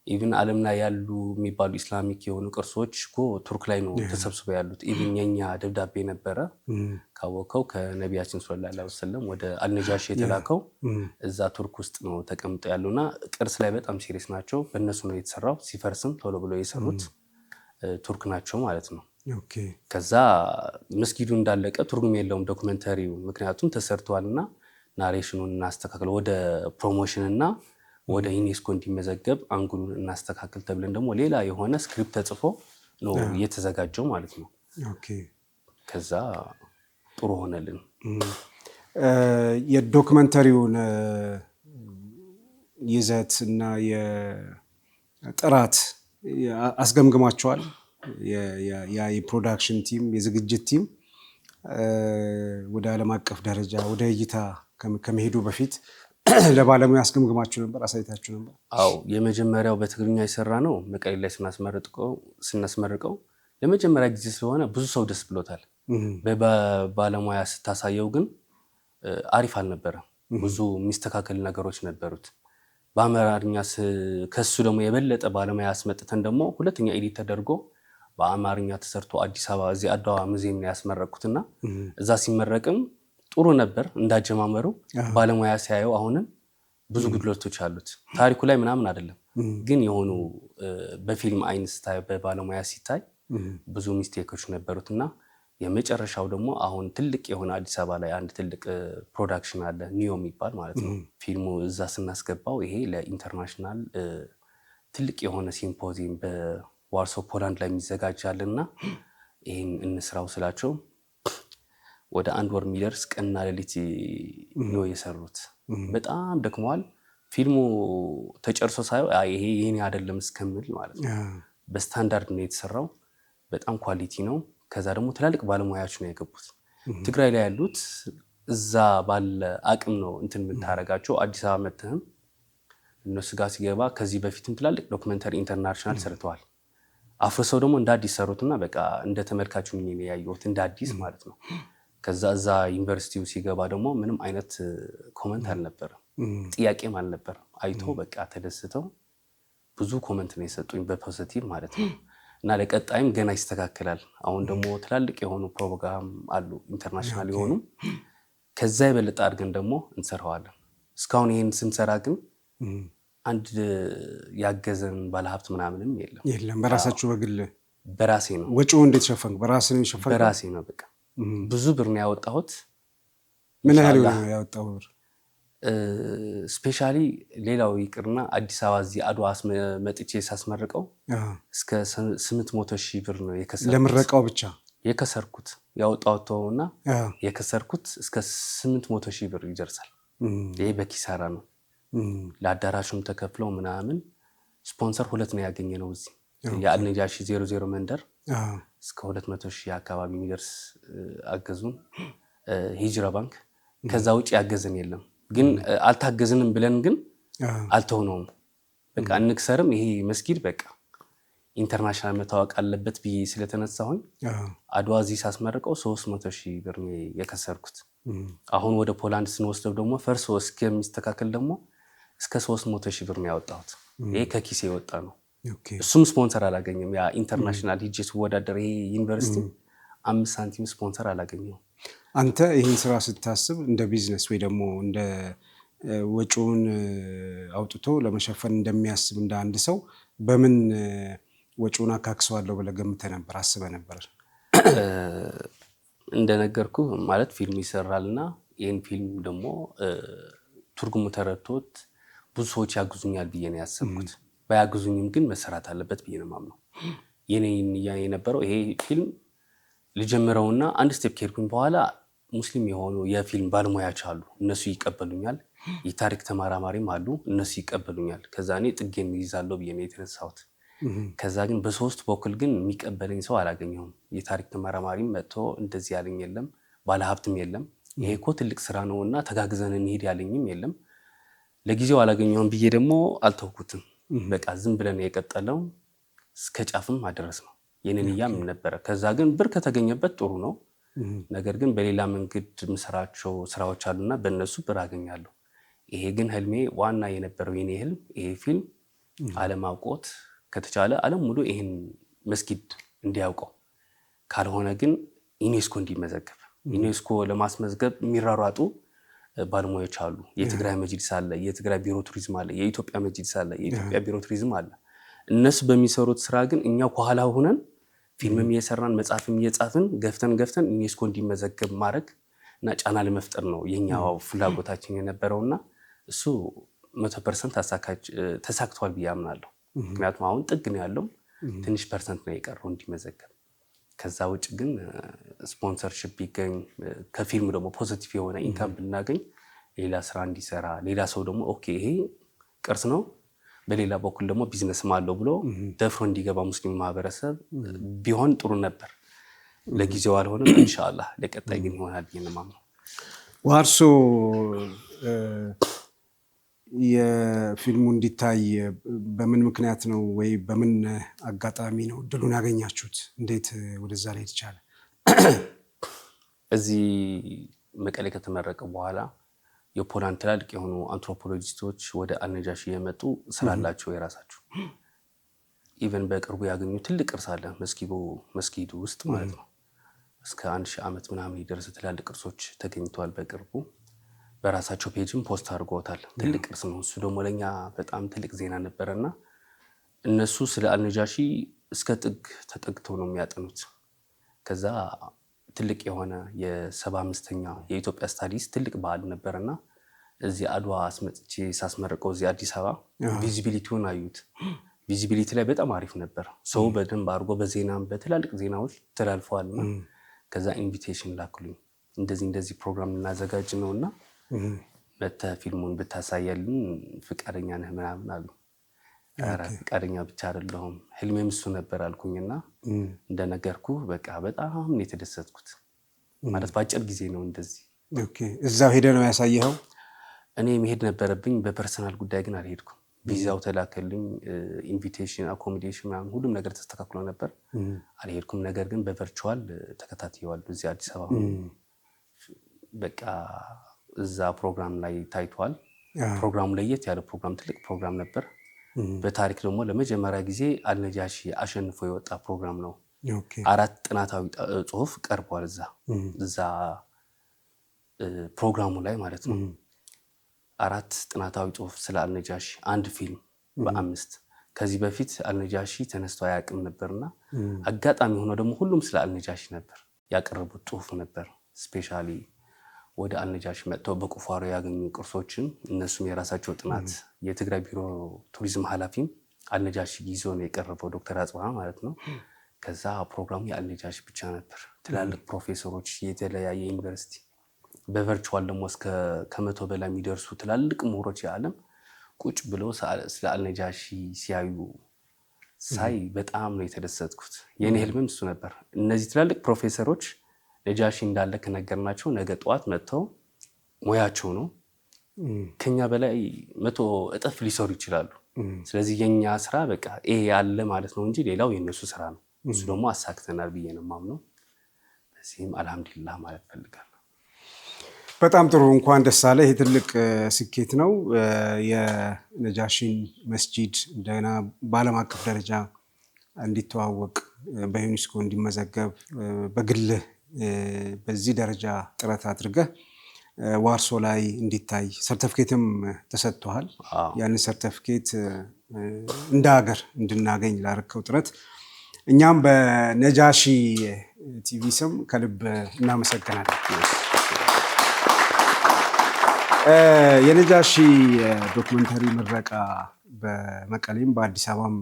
ኢቭን ዓለም ላይ ያሉ የሚባሉ ኢስላሚክ የሆኑ ቅርሶች እኮ ቱርክ ላይ ነው ተሰብስበው ያሉት። ኢቭን የኛ ደብዳቤ ነበረ ካወቀው ከነቢያችን ሰለላሁ ዐለይሂ ወሰለም ወደ አልነጃሺ የተላከው እዛ ቱርክ ውስጥ ነው ተቀምጦ ያለውና ቅርስ ላይ በጣም ሲሪየስ ናቸው። በእነሱ ነው የተሰራው። ሲፈርስም ቶሎ ብሎ የሰሩት ቱርክ ናቸው ማለት ነው። ከዛ መስጊዱ እንዳለቀ ትርጉም የለውም ዶክመንተሪው፣ ምክንያቱም ተሰርቷልና ናሬሽኑን እናስተካክል፣ ወደ ፕሮሞሽን እና ወደ ዩኔስኮ እንዲመዘገብ አንጉሉን እናስተካክል ተብለን ደግሞ ሌላ የሆነ ስክሪፕት ተጽፎ ነው እየተዘጋጀው ማለት ነው። ከዛ ጥሩ ሆነልን። የዶክመንተሪውን ይዘት እና የጥራት አስገምግማቸዋል? የፕሮዳክሽን ቲም የዝግጅት ቲም ወደ ዓለም አቀፍ ደረጃ ወደ እይታ ከመሄዱ በፊት ለባለሙያ አስገምግማችሁ ነበር? አሳይታችሁ ነበር? አዎ፣ የመጀመሪያው በትግርኛ የሰራ ነው። መቀሌ ላይ ስናስመርቀው ለመጀመሪያ ጊዜ ስለሆነ ብዙ ሰው ደስ ብሎታል። በባለሙያ ስታሳየው ግን አሪፍ አልነበረም። ብዙ የሚስተካከል ነገሮች ነበሩት። በአማርኛ ከሱ ደግሞ የበለጠ ባለሙያ ያስመጥተን ደግሞ ሁለተኛ ኤዲት ተደርጎ በአማርኛ ተሰርቶ አዲስ አበባ እዚህ አድዋ ሙዚየም ነው ያስመረኩትና እዛ ሲመረቅም ጥሩ ነበር እንዳጀማመሩ። ባለሙያ ሲያየው አሁንም ብዙ ጉድለቶች አሉት። ታሪኩ ላይ ምናምን አይደለም ግን የሆኑ በፊልም አይን ስታይ በባለሙያ ሲታይ ብዙ ሚስቴኮች ነበሩትና የመጨረሻው ደግሞ አሁን ትልቅ የሆነ አዲስ አበባ ላይ አንድ ትልቅ ፕሮዳክሽን አለ ኒዮ የሚባል ማለት ነው። ፊልሙ እዛ ስናስገባው ይሄ ለኢንተርናሽናል ትልቅ የሆነ ሲምፖዚየም በዋርሶ ፖላንድ ላይ የሚዘጋጃልና ይሄን እንስራው ስላቸው ወደ 1 ወር የሚደርስ ቀንና ሌሊት ነው የሰሩት። በጣም ደክመዋል። ፊልሙ ተጨርሶ ሳይው ይሄ የኔ አይደለም እስከምል ማለት ነው። በስታንዳርድ ነው የተሰራው። በጣም ኳሊቲ ነው። ከዛ ደግሞ ትላልቅ ባለሙያዎች ነው የገቡት። ትግራይ ላይ ያሉት እዛ ባለ አቅም ነው እንትን የምታረጋቸው። አዲስ አበባ መተህም እነሱ ጋር ሲገባ ከዚህ በፊትም ትላልቅ ዶክመንተሪ ኢንተርናሽናል ሰርተዋል። አፍርሰው ደግሞ እንደ አዲስ ሰሩትና በቃ እንደ ተመልካቹ ምን ያያዩት እንደ አዲስ ማለት ነው። ከዛ እዛ ዩኒቨርሲቲው ሲገባ ደግሞ ምንም አይነት ኮመንት አልነበረም፣ ጥያቄም አልነበረም። አይቶ በቃ ተደስተው ብዙ ኮመንት ነው የሰጡኝ በፖዚቲቭ ማለት ነው። እና ለቀጣይም ገና ይስተካከላል። አሁን ደግሞ ትላልቅ የሆኑ ፕሮግራም አሉ ኢንተርናሽናል የሆኑ ከዛ የበለጠ አድርገን ደግሞ እንሰራዋለን። እስካሁን ይሄን ስንሰራ ግን አንድ ያገዘን ባለሀብት ምናምንም የለም። በራሳችሁ በግል በራሴ ነው። ወጪው እንዴት ሸፈንክ? በራሴ ነው የሸፈንክ? በራሴ ነው። በቃ ብዙ ብር ነው ያወጣሁት። ምን ያህል ነው ያወጣው ብር? ስፔሻሊ ሌላው ይቅርና አዲስ አበባ እዚህ አድዋ መጥቼ ሳስመርቀው እስከ 800,000 ብር ነው የከሰርኩት። ለምረቃው ብቻ የከሰርኩት ያወጣውና የከሰርኩት እስከ 800,000 ብር ይደርሳል። ይሄ በኪሳራ ነው። ለአዳራሹም ተከፍለው ምናምን ስፖንሰር 2 ነው ያገኘነው። እዚህ የአልነጃሺ 00 መንደር እስከ 200,000 አካባቢ የሚደርስ አገዙን። ሂጅራ ባንክ ከዛ ውጭ ያገዘን የለም። ግን አልታገዝንም ብለን ግን አልተውነውም። በቃ እንክሰርም ይሄ መስጊድ በቃ ኢንተርናሽናል መታወቅ አለበት ብዬ ስለተነሳሁኝ አድዋ እዚህ ሳስመርቀው 300,000 ብር ነው የከሰርኩት። አሁን ወደ ፖላንድ ስንወስደው ደግሞ ፈርሶ እስከሚስተካከል ደግሞ እስከ 300,000 ብር ነው ያወጣሁት። ይሄ ከኪሴ የወጣ ነው። እሱም ስፖንሰር አላገኘም። ያ ኢንተርናሽናል ሂጄ ስወዳደር ይሄ ዩኒቨርሲቲ 5 ሳንቲም ስፖንሰር አላገኘውም። አንተ ይህን ስራ ስታስብ እንደ ቢዝነስ ወይ ደግሞ እንደ ወጪውን አውጥቶ ለመሸፈን እንደሚያስብ እንደ አንድ ሰው በምን ወጪውን አካክሰዋለሁ ብለህ ገምተህ ነበር? አስበህ ነበር? እንደነገርኩ ማለት ፊልም ይሰራልና ይህን ፊልም ደግሞ ትርጉሙ ተረድቶት ብዙ ሰዎች ያግዙኛል ብዬ ነው ያሰብኩት። ባያግዙኝም ግን መሰራት አለበት ብዬ ነው የማምነው። የኔ የነበረው ይሄ ፊልም ልጀምረውና አንድ ስቴፕ ከሄድኩኝ በኋላ ሙስሊም የሆኑ የፊልም ባለሙያዎች አሉ፣ እነሱ ይቀበሉኛል። የታሪክ ተመራማሪም አሉ፣ እነሱ ይቀበሉኛል። ከዛ እኔ ጥጌን ይይዛለሁ ብዬ ነው የተነሳሁት። ከዛ ግን በሶስት በኩል ግን የሚቀበለኝ ሰው አላገኘሁም። የታሪክ ተመራማሪም መጥቶ እንደዚህ ያለኝ የለም፣ ባለሀብትም የለም። ይሄ እኮ ትልቅ ስራ ነውና ተጋግዘን እንሄድ ያለኝም የለም። ለጊዜው አላገኘሁም ብዬ ደግሞ አልተውኩትም። በቃ ዝም ብለን የቀጠለው እስከ ጫፍም አደረስ ነው። የኔን እያም ነበረ። ከዛ ግን ብር ከተገኘበት ጥሩ ነው። ነገር ግን በሌላ መንገድ ምሰራቸው ስራዎች አሉና በእነሱ ብር አገኛለሁ። ይሄ ግን ህልሜ ዋና የነበረው የኔ ህልም ይሄ ፊልም ዓለም አውቆት ከተቻለ ዓለም ሙሉ ይሄን መስጊድ እንዲያውቀው፣ ካልሆነ ግን ዩኔስኮ እንዲመዘገብ። ዩኔስኮ ለማስመዝገብ የሚራሯጡ ባለሙያዎች አሉ። የትግራይ መጅሊስ አለ፣ የትግራይ ቢሮ ቱሪዝም አለ፣ የኢትዮጵያ መጅሊስ አለ፣ የኢትዮጵያ ቢሮ ቱሪዝም አለ። እነሱ በሚሰሩት ስራ ግን እኛ ከኋላ ሆነን ፊልምም እየሰራን መጽሐፍም እየጻፍን ገፍተን ዩኔስኮ እንዲመዘገብ ማድረግ እና ጫና ለመፍጠር ነው የኛው ፍላጎታችን የነበረውና እሱ 100% ተሳክቷል ብዬ አምናለሁ። ምክንያቱም አሁን ጥግ ነው ያለው፣ ትንሽ ፐርሰንት ነው የቀረው እንዲመዘገብ። ከዛ ውጭ ግን ስፖንሰርሺፕ ቢገኝ ከፊልሙ ደግሞ ፖዚቲቭ የሆነ ኢንካም ብናገኝ ሌላ ስራ እንዲሰራ ሌላ ሰው ደግሞ ኦኬ ይሄ ቅርስ ነው በሌላ በኩል ደግሞ ቢዝነስም አለው ብሎ ደፍሮ እንዲገባ ሙስሊም ማህበረሰብ ቢሆን ጥሩ ነበር። ለጊዜው አልሆነም። ኢንሻአላህ ለቀጣይ ግን ይሆናል ብዬ ነው የማምነው። ዋርሶ የፊልሙ እንዲታይ በምን ምክንያት ነው ወይ በምን አጋጣሚ ነው እድሉን ያገኛችሁት? እንዴት ወደዛ ላይ ተቻለ? እዚህ መቀሌ ከተመረቀ በኋላ የፖላንድ ትላልቅ የሆኑ አንትሮፖሎጂስቶች ወደ አልነጃሺ የመጡ ስላላቸው የራሳቸው ኢቨን በቅርቡ ያገኙ ትልቅ ቅርስ አለ መስጊዱ ውስጥ ማለት ነው። እስከ 1000 ዓመት ምናምን ይደርስ ትላልቅ ቅርሶች ተገኝተዋል በቅርቡ። በራሳቸው ፔጅም ፖስት አድርገውታል። ትልቅ ቅርስ ነው እሱ። ደግሞ ለኛ በጣም ትልቅ ዜና ነበርና እነሱ ስለ አልነጃሺ እስከ ጥግ ተጠግተው ነው የሚያጠኑት። ከዛ ትልቅ የሆነ የ75ኛ የኢትዮጵያ ስታዲስ ትልቅ በዓል ነበርና እዚህ አድዋ አስመጥቼ ሳስመረቀው እዚህ አዲስ አበባ ቪዚቢሊቲውን አዩት። ቪዚቢሊቲ ላይ በጣም አሪፍ ነበር። ሰው በደንብ አድርጎ በዜናም በትላልቅ ዜናዎች ተላልፈዋልና ከዛ ኢንቪቴሽን ላክሉኝ። እንደዚህ ፕሮግራም እናዘጋጅ ነውና መተህ ፊልሙን ብታሳያልን ፍቃደኛ ነህ ምናምን አሉ። ኧረ ፍቃደኛ ብቻ አይደለሁም ህልሜም እሱ ነበር አልኩኝና እንደነገርኩ በቃ በጣም ነው የተደሰትኩት። ማለት በአጭር ጊዜ ነው እንደዚህ። ኦኬ እዛው ሄደ ነው ያሳየኸው? እኔ መሄድ ነበረብኝ በፐርሰናል ጉዳይ ግን አልሄድኩም። ቪዛው ተላከልኝ፣ ኢንቪቴሽን፣ አኮሞዴሽን ምናምን ሁሉም ነገር ተስተካክሎ ነበር። አልሄድኩም። ነገር ግን በቨርቹዋል ተከታትየዋለሁ እዚህ አዲስ አበባ። በቃ እዛ ፕሮግራም ላይ ታይቷል። ፕሮግራሙ ለየት ያለ ፕሮግራም፣ ትልቅ ፕሮግራም ነበር። በታሪክ ደግሞ ለመጀመሪያ ጊዜ አልነጃሺ አሸንፎ የወጣ ፕሮግራም ነው። 4 ጥናታዊ ጽሁፍ ቀርቧል እዛ ፕሮግራሙ ላይ ማለት ነው። 4 ጥናታዊ ጽሁፍ ስለ አልነጃሺ፣ 1 ፊልም በ5። ከዚህ በፊት አልነጃሺ ተነስቶ አያውቅም ነበርና አጋጣሚ ሆኖ ደግሞ ሁሉም ስለ አልነጃሺ ነበር ያቀረቡት ጽሁፍ ነበር። ስፔሻሊ ወደ አልነጃሺ መጥተው በቁፋሮ ያገኙ ቅርሶችን እነሱም የራሳቸው ጥናት፣ የትግራይ ቢሮ ቱሪዝም ኃላፊም አልነጃሺ ይዞ ነው የቀረበው ዶክተር አጽብሃ ማለት ነው። ከዛ ፕሮግራሙ የአልነጃሺ ብቻ ነበር። ትላልቅ ፕሮፌሰሮች የተለያየ ዩኒቨርሲቲ በቨርቹዋል ደግሞ እስከ 100 በላይ የሚደርሱ ትላልቅ ምሁሮች የዓለም ቁጭ ብለው ስለ አልነጃሺ ሲያዩ ሳይ በጣም ነው የተደሰትኩት። የኔ ህልምም እሱ ነበር። እነዚህ ትላልቅ ፕሮፌሰሮች ነጃሺ እንዳለ ከነገርናቸው ነገ ጠዋት መጥተው ሙያቸው ነው ከኛ በላይ 100 እጥፍ ሊሰሩ ይችላሉ። ስለዚህ የኛ ስራ በቃ ይሄ ያለ ማለት ነው እንጂ ሌላው የነሱ ስራ ነው። እሱ ደግሞ አሳክተናል ብዬ ነው የማምነው። በዚህም አልሐምዱሊላህ ማለት ፈልጋለሁ። በጣም ጥሩ፣ እንኳን ደስ አለ። ይሄ ትልቅ ስኬት ነው። የነጃሺን መስጂድ እንደገና በዓለም አቀፍ ደረጃ እንዲተዋወቅ በዩኔስኮ እንዲመዘገብ በግልህ በዚህ ደረጃ ጥረት አድርገህ ዋርሶ ላይ እንዲታይ ሰርተፍኬትም ተሰጥቷል። ያንን ሰርተፍኬት እንደ ሀገር እንድናገኝ ላደረከው ጥረት እኛም በነጃሺ ቲቪ ስም ከልብ እናመሰግናለን። የነጃሺ ዶክመንተሪ ምረቃ በመቀሌም በአዲስ አበባም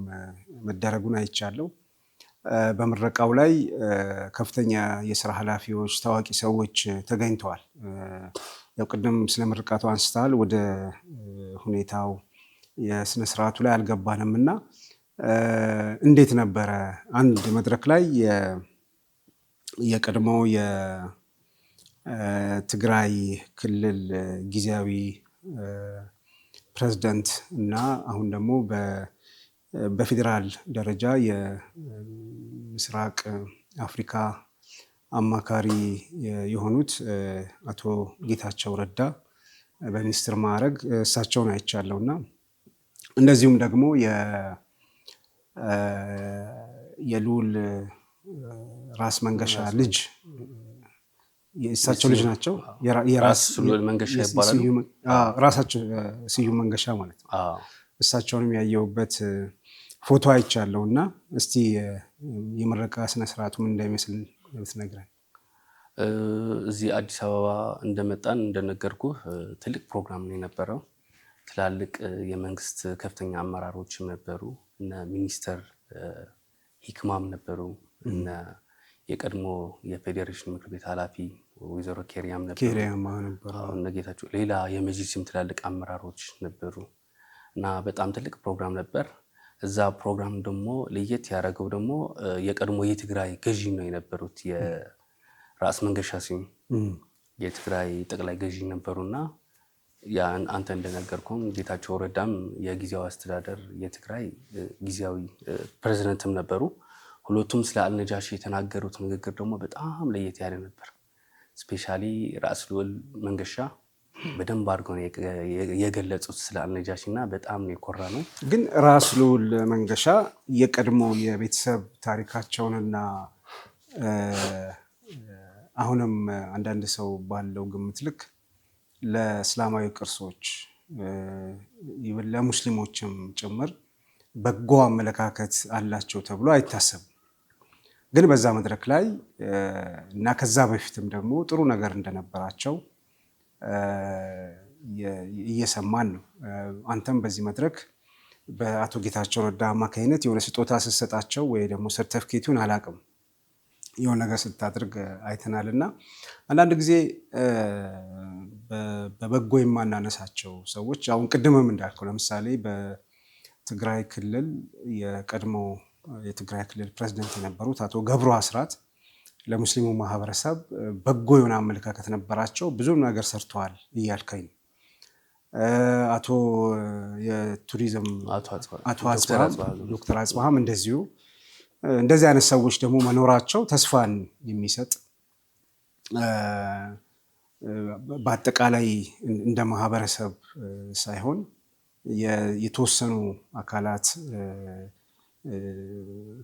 መደረጉን አይቻለሁ። በምረቃው ላይ ከፍተኛ የስራ ኃላፊዎች፣ ታዋቂ ሰዎች ተገኝተዋል። ያው ቅድም ስለ ምርቃቱ አንስተሃል። ወደ ሁኔታው የስነ ስርዓቱ ላይ አልገባንም እና እንዴት ነበረ? አንድ መድረክ ላይ የቀድሞው የትግራይ ክልል ጊዜያዊ ፕሬዝዳንት እና አሁን ደግሞ በፌዴራል ደረጃ የምስራቅ አፍሪካ አማካሪ የሆኑት አቶ ጌታቸው ረዳ በሚኒስትር ማዕረግ እሳቸውን አይቻለሁና እንደዚሁም ደግሞ የልዑል ራስ መንገሻ ልጅ የእሳቸው ልጅ ናቸው። የራስ ልዑል መንገሻ ይባላሉ። ራሳቸው ስዩም መንገሻ ማለት ነው። እሳቸውንም ያየሁበት ፎቶ አይቻለሁ እና እስቲ የምረቃ ስነስርዓቱ ምን እንዳይመስል ብትነግረን። እዚህ አዲስ አበባ እንደመጣን እንደነገርኩህ ትልቅ ፕሮግራም ነው የነበረው። ትላልቅ የመንግስት ከፍተኛ አመራሮችም ነበሩ። እነ ሚኒስተር ሂክማም ነበሩ። እነ የቀድሞ የፌዴሬሽን ምክር ቤት ኃላፊ ወይዘሮ ኬሪያም ነበሩ። እነ ጌታቸው፣ ሌላ የመጅሊስም ትላልቅ አመራሮች ነበሩ እና በጣም ትልቅ ፕሮግራም ነበር። እዛ ፕሮግራም ደግሞ ለየት ያደረገው ደግሞ የቀድሞ የትግራይ ገዢ ነው የነበሩት የራስ መንገሻ ስዩም የትግራይ ጠቅላይ ገዢ ነበሩና ያን አንተ እንደነገርከው ጌታቸው ረዳም የጊዜያዊ አስተዳደር የትግራይ ጊዜያዊ ፕሬዝዳንትም ነበሩ። ሁለቱም ስለ አልነጃሺ የተናገሩት ንግግር ደግሞ በጣም ለየት ያለ ነበር። ስፔሻሊ ራስ ልዑል መንገሻ በደንብ አድርገው የገለጹት ስለ አልነጃሺ እና በጣም ነው የኮራ ነው። ግን ራስ ልዑል መንገሻ የቀድሞ የቤተሰብ ታሪካቸውንና አሁንም አንዳንድ ሰው ባለው ግምት ልክ ለእስላማዊ ቅርሶች ለሙስሊሞችም ጭምር በጎ አመለካከት አላቸው ተብሎ አይታሰብም። ግን በዛ መድረክ ላይ እና ከዛ በፊትም ደግሞ ጥሩ ነገር እንደነበራቸው እየሰማን ነው። አንተም በዚህ መድረክ በአቶ ጌታቸው ረዳ አማካኝነት የሆነ ስጦታ ስትሰጣቸው ወይ ደግሞ ሰርተፍኬቱን አላቅም የሆነ ነገር ስታደርግ አይተናል። እና አንዳንድ ጊዜ በበጎ የማናነሳቸው ሰዎች አሁን ቅድምም እንዳልከው ለምሳሌ በትግራይ ክልል የቀድሞ የትግራይ ክልል ፕሬዝደንት የነበሩት አቶ ገብሩ አስራት ለሙስሊሙ ማህበረሰብ በጎ የሆነ አመለካከት ነበራቸው፣ ብዙ ነገር ሰርተዋል እያልከኝ ነው። አቶ የቱሪዝም አቶ ዶክተር አጽባሃም እንደዚሁ እንደዚህ አይነት ሰዎች ደግሞ መኖራቸው ተስፋን የሚሰጥ በአጠቃላይ እንደ ማህበረሰብ ሳይሆን የተወሰኑ አካላት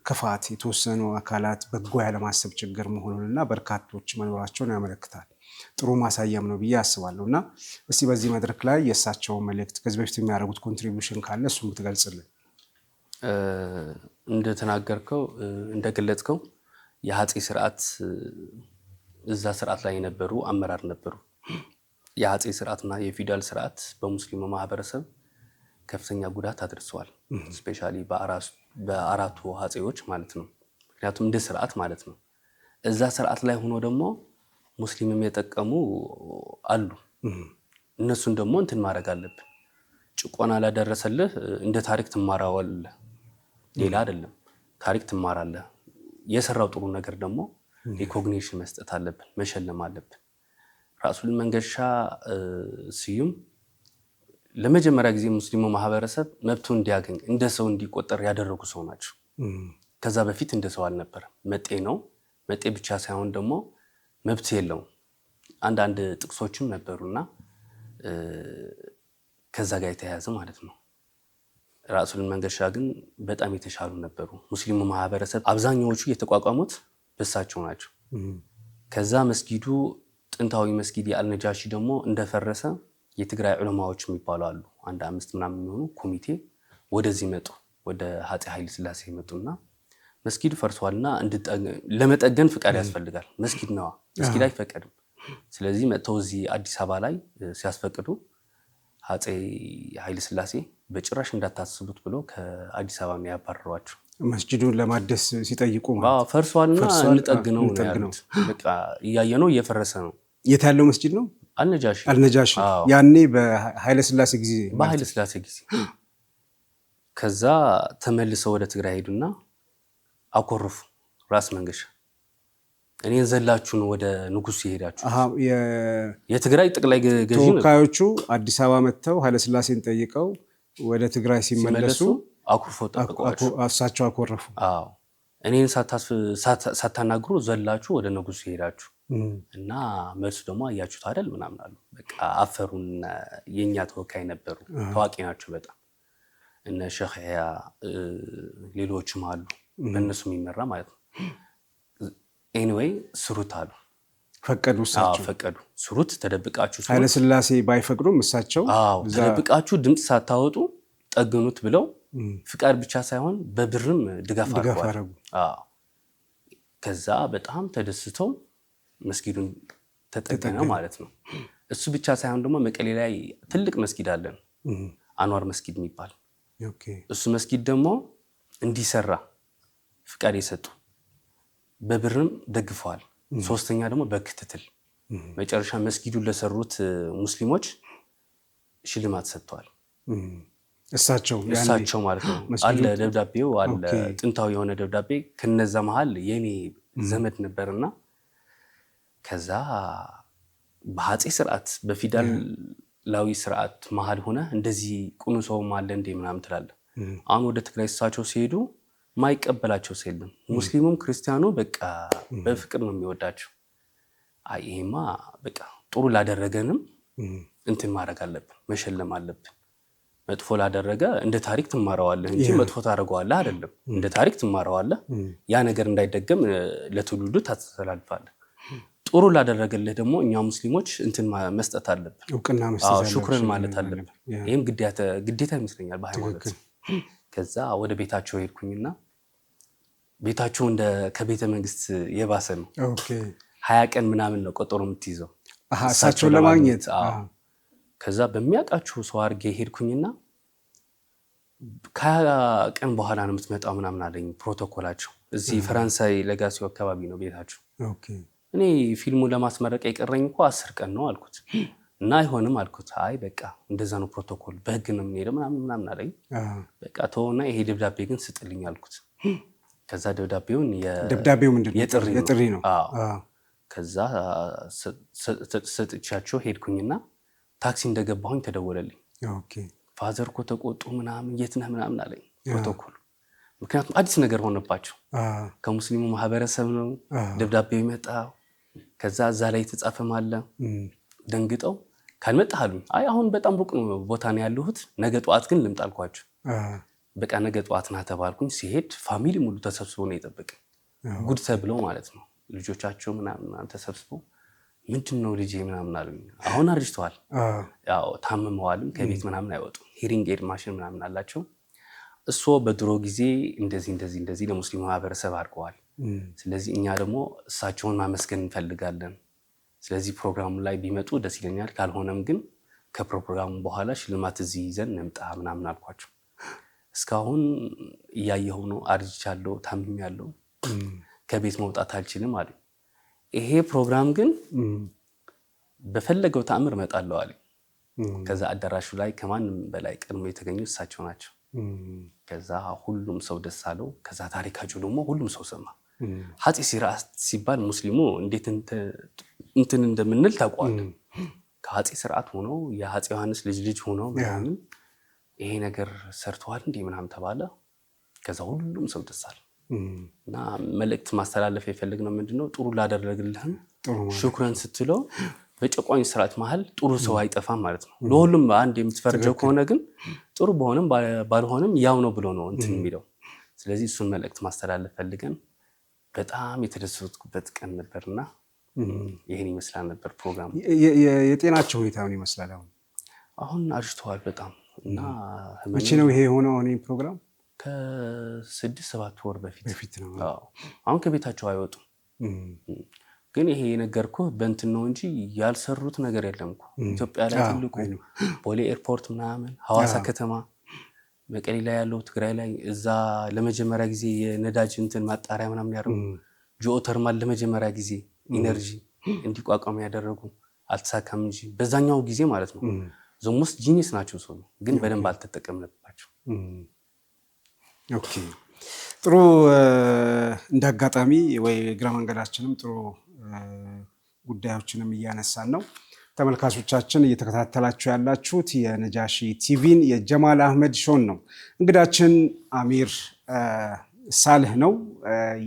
ክፋት፣ የተወሰኑ አካላት በጎ ያለማሰብ ችግር መሆኑንና በርካቶች መኖራቸውን ያመለክታል። ጥሩ ማሳያም ነው ብዬ አስባለሁ። እና እስቲ በዚህ መድረክ ላይ የእሳቸውን መልእክት ከዚህ በፊት የሚያደርጉት ኮንትሪቢዩሽን ካለ እሱም ብትገልጽልን። እንደተናገርከው እንደገለጽከው የአፄ ስርዓት እዛ ስርዓት ላይ የነበሩ አመራር ነበሩ። የአፄ ስርዓትና የፊውዳል ስርዓት በሙስሊሙ ማህበረሰብ ከፍተኛ ጉዳት አድርሰዋል። ስፔሻሊ በአራቱ አፄዎች ማለት ነው። ምክንያቱም እንደ ስርዓት ማለት ነው። እዛ ስርዓት ላይ ሆኖ ደግሞ ሙስሊምም የጠቀሙ አሉ። እነሱን ደግሞ እንትን ማድረግ አለብን። ጭቆና ላደረሰልህ እንደ ታሪክ ትማራዋለህ፣ ሌላ አይደለም። ታሪክ ትማራለህ። የሰራው ጥሩ ነገር ደግሞ ሪኮግኒሽን መስጠት አለብን፣ መሸለም አለብን። ራስ ልዑል መንገሻ ስዩም ለመጀመሪያ ጊዜ ሙስሊሙ ማህበረሰብ መብቱ እንዲያገኝ እንደ ሰው እንዲቆጠር ያደረጉ ሰው ናቸው። ከዛ በፊት እንደ ሰው አልነበረም። መጤ ነው። መጤ ብቻ ሳይሆን ደግሞ መብት የለውም። አንዳንድ ጥቅሶችም ነበሩና ከዛ ጋር የተያያዘ ማለት ነው። ራስ ልዑል መንገሻ ግን በጣም የተሻሉ ነበሩ። ሙስሊሙ ማህበረሰብ አብዛኛዎቹ የተቋቋሙት በሳቸው ናቸው። ከዛ መስጊዱ ጥንታዊ መስጊድ የአልነጃሺ ደግሞ እንደፈረሰ የትግራይ ዑለማዎች የሚባሉ አሉ። አንድ 5 ምናምን የሚሆኑ ኮሚቴ ወደዚህ መጡ። ወደ አፄ ኃይለ ሥላሴ መጡና መስጊዱ ፈርሷልና ለመጠገን ፍቃድ ያስፈልጋል። መስጊድ ነዋ፣ መስጊድ አይፈቀድም። ስለዚህ መጥተው እዚህ አዲስ አበባ ላይ ሲያስፈቅዱ አፄ ኃይለ ሥላሴ በጭራሽ እንዳታስቡት ብሎ ከአዲስ አበባ ነው ያባረሯቸው። መስጊዱን ለማደስ ሲጠይቁ ፈርሷልና እንጠግነው ነው ያሉት። በቃ እያየነው እየፈረሰ ነው። የት ያለው መስጊድ ነው? አልነጃሺ ያኔ በኃይለ ሥላሴ ጊዜ ከዛ ተመልሰው ወደ ትግራይ ሄዱና አኮረፉ። ራስ መንገሻ እኔን ዘላችሁ ነው ወደ ንጉሱ የሄዳችሁ። የትግራይ ጠቅላይ ገዢ ተወካዮቹ አዲስ አበባ መጥተው ኃይለ ሥላሴን ጠይቀው ወደ ትግራይ ሲመለሱ እሳቸው አኮረፉ። እኔን ሳታናግሩ ዘላችሁ ወደ ንጉሱ የሄዳችሁ እና መልሱ ደግሞ አያችሁት አይደል ምናምን አሉ። በቃ አፈሩን። የኛ ተወካይ ነበሩ፣ ታዋቂ ናቸው በጣም እነ ሸኽያ ሌሎችም አሉ፣ በእነሱ የሚመራ ማለት ነው። ኤኒዌይ ስሩት አሉ። ፈቀዱ። እሳቸው ፈቀዱ። ስሩት፣ ተደብቃችሁ ኃይለ ሥላሴ ባይፈቅዱም እሳቸው ተደብቃችሁ ድምፅ ሳታወጡ ጠግኑት ብለው ፍቃድ ብቻ ሳይሆን በብርም ድጋፍ አደረጉ። ከዛ በጣም ተደስተው መስጊዱን ተጠገነ ማለት ነው። እሱ ብቻ ሳይሆን ደግሞ መቀሌ ላይ ትልቅ መስጊድ አለን፣ አንዋር መስጊድ የሚባል። እሱ መስጊድ ደግሞ እንዲሰራ ፍቃድ የሰጡ በብርም ደግፈዋል። ሶስተኛ ደግሞ በክትትል መጨረሻ መስጊዱን ለሰሩት ሙስሊሞች ሽልማት ሰጥተዋል። እሳቸው ማለት ነው። አለ ደብዳቤው አለ፣ ጥንታዊ የሆነ ደብዳቤ። ከነዛ መሃል የኔ ዘመድ ነበርና ከዛ በአፄ ስርዓት በፊውዳላዊ ስርዓት መሃል ሆነ እንደዚህ ቁኑ ሰውም አለ እንደ ምናምን ትላለህ። አሁን ወደ ትግራይ እሳቸው ሲሄዱ ማይቀበላቸው ሰው የለም። ሙስሊሙም ክርስቲያኑ በቃ በፍቅር ነው የሚወዳቸው። ይሄማ በቃ ጥሩ ላደረገንም እንትን ማድረግ አለብን፣ መሸለም አለብን። መጥፎ ላደረገ እንደ ታሪክ ትማረዋለህ እንጂ መጥፎ ታደርገዋለህ አይደለም። እንደ ታሪክ ትማረዋለህ። ያ ነገር እንዳይደገም ለትውልዱ ታስተላልፋለህ። ጥሩ ላደረገልህ ደግሞ እኛ ሙስሊሞች እንትን መስጠት አለብን፣ እውቅና መስጠት አለብን፣ ሹክርን ማለት አለብን። ይሄም ግዴታ ይመስለኛል በሃይማኖት። ከዛ ወደ ቤታቸው ሄድኩኝና ቤታቸው እንደ ከቤተ መንግስት የባሰ ነው። ኦኬ 20 ቀን ምናምን ነው ቆጠሮ የምትይዘው እሳቸውን ለማግኘት። ከዛ በሚያውቃችሁ ሰው አድርጌ ሄድኩኝና ከ20 ቀን በኋላ ነው የምትመጣው ምናምን አለኝ ፕሮቶኮላቸው። እዚህ ፈረንሳይ ለጋሲዮ አካባቢ ነው ቤታቸው። ኦኬ እኔ ፊልሙን ለማስመረቅ የቀረኝ እኮ 10 ቀን ነው አልኩት። እና አይሆንም አልኩት። አይ በቃ እንደዛ ነው ፕሮቶኮል፣ በህግ ነው የምንሄደው ምናምን አለኝ። በቃ ተወውና ይሄ ደብዳቤ ግን ስጥልኝ አልኩት። ከዛ ደብዳቤው ምንድነው? የጥሪ ነው። ከዛ ሰጥቻቸው ሄድኩኝና ታክሲ እንደገባሁኝ ተደወለልኝ። ኦኬ ፋዘር እኮ ተቆጡ ምናምን፣ የት ነህ ምናምን አለኝ። ፕሮቶኮል ምክንያቱም አዲስ ነገር ሆነባቸው። ከሙስሊሙ ማህበረሰብ ነው ደብዳቤው የመጣው። ከዛ እዛ ላይ የተጻፈም አለ። ደንግጠው ካልመጣህ አሉኝ። አይ አሁን በጣም ሩቅ ነው ቦታ ነው ያለሁት፣ ነገ ጠዋት ግን ልምጣ አልኳቸው። በቃ ነገ ጠዋት ና ተባልኩኝ። ሲሄድ ፋሚሊ ሙሉ ተሰብስቦ ነው የጠበቀኝ። ጉድ ተብለው ማለት ነው ልጆቻቸው ምናምን ተሰብስበው ምንድን ነው ልጄ ምናምን አሉኝ። አሁን አርጅተዋል፣ ያው ታምመዋልም፣ ከቤት ምናምን አይወጡም። ሂሪንግ ኤድ ማሽን ምናምን አላቸው። እሱ በድሮ ጊዜ እንደዚህ ለሙስሊሙ ማህበረሰብ አድርገዋል። ስለዚህ እኛ ደግሞ እሳቸውን ማመስገን እንፈልጋለን። ስለዚህ ፕሮግራሙ ላይ ቢመጡ ደስ ይለኛል፣ ካልሆነም ግን ከፕሮግራሙ በኋላ ሽልማት እዚህ ይዘን እንምጣ ምናምን አልኳቸው። እስካሁን እያየሁ ነው፣ አርጅቻለሁ፣ ታምሜያለሁ፣ ከቤት መውጣት አልችልም አለ። ይሄ ፕሮግራም ግን በፈለገው ተአምር እመጣለሁ አለ። ከዛ አዳራሹ ላይ ከማንም በላይ ቀድሞ የተገኙ እሳቸው ናቸው። ከዛ ሁሉም ሰው ደስ አለው። ከዛ ታሪካቸው ደግሞ ሁሉም ሰው ሰማ። ሀፄ ሲራስ ሲባል ሙስሊሙ እንዴት እንትን እንደምንል ታውቋል። ከሀፄ ስርዓት ሆኖ የሀፄ ዮሐንስ ልጅ ሆኖ ምናምን ይሄ ነገር ሰርተዋል እንዴ ምናምን ተባለ። ከዛ ሁሉም ሰው ደስ አለ እና መልእክት ማስተላለፍ የፈለግነው ምንድነው፣ ጥሩ ላደረግልህም ሹክራን ስትለው በጨቋኝ ስርዓት መሃል ጥሩ ሰው አይጠፋም ማለት ነው። ለሁሉም አንድ የምትፈርጀው ከሆነ ግን ጥሩ በሆነም ባልሆነም ያው ነው ብሎ ነው እንትን የሚለው። ስለዚህ እሱን መልእክት ማስተላለፍ ፈልገን በጣም የተደሰትኩበት ቀን ነበርና ይሄን ይመስላል ነበር ፕሮግራሙ። የጤናቸው ሁኔታ ምን ይመስላል? አሁን አርጅተዋል በጣም እና መቼ ነው ይሄ የሆነው? እኔ ፕሮግራም ከ6-7 ወር በፊት ነው። አሁን ከቤታቸው አይወጡም። ግን ይሄ የነገርኩህ በእንትን ነው እንጂ ያልሰሩት ነገር የለም እኮ ኢትዮጵያ ላይ ትልቁ ቦሌ ኤርፖርት ምናምን፣ ሐዋሳ ከተማ፣ መቀሌ ላይ ያለው፣ ትግራይ ላይ እዛ ለመጀመሪያ ጊዜ የነዳጅ እንትን ማጣሪያ ምናምን ያደረጉ፣ ጂኦተርማል ለመጀመሪያ ጊዜ ኢነርጂ እንዲቋቋም ያደረጉ፣ አልተሳካም እንጂ በዛኛው ጊዜ ማለት ነው። ዞሙስ ጂኒስ ናቸው ሰው ግን በደንብ አልተጠቀምንባቸው። ኦኬ ጥሩ። እንዳጋጣሚ ወይ ግራ መንገዳችንም ጥሩ ጉዳዮችንም እያነሳን ነው። ተመልካቾቻችን እየተከታተላችሁ ያላችሁት የነጃሺ ቲቪን የጀማል አህመድ ሾን ነው። እንግዳችን አሚር ሳልህ ነው።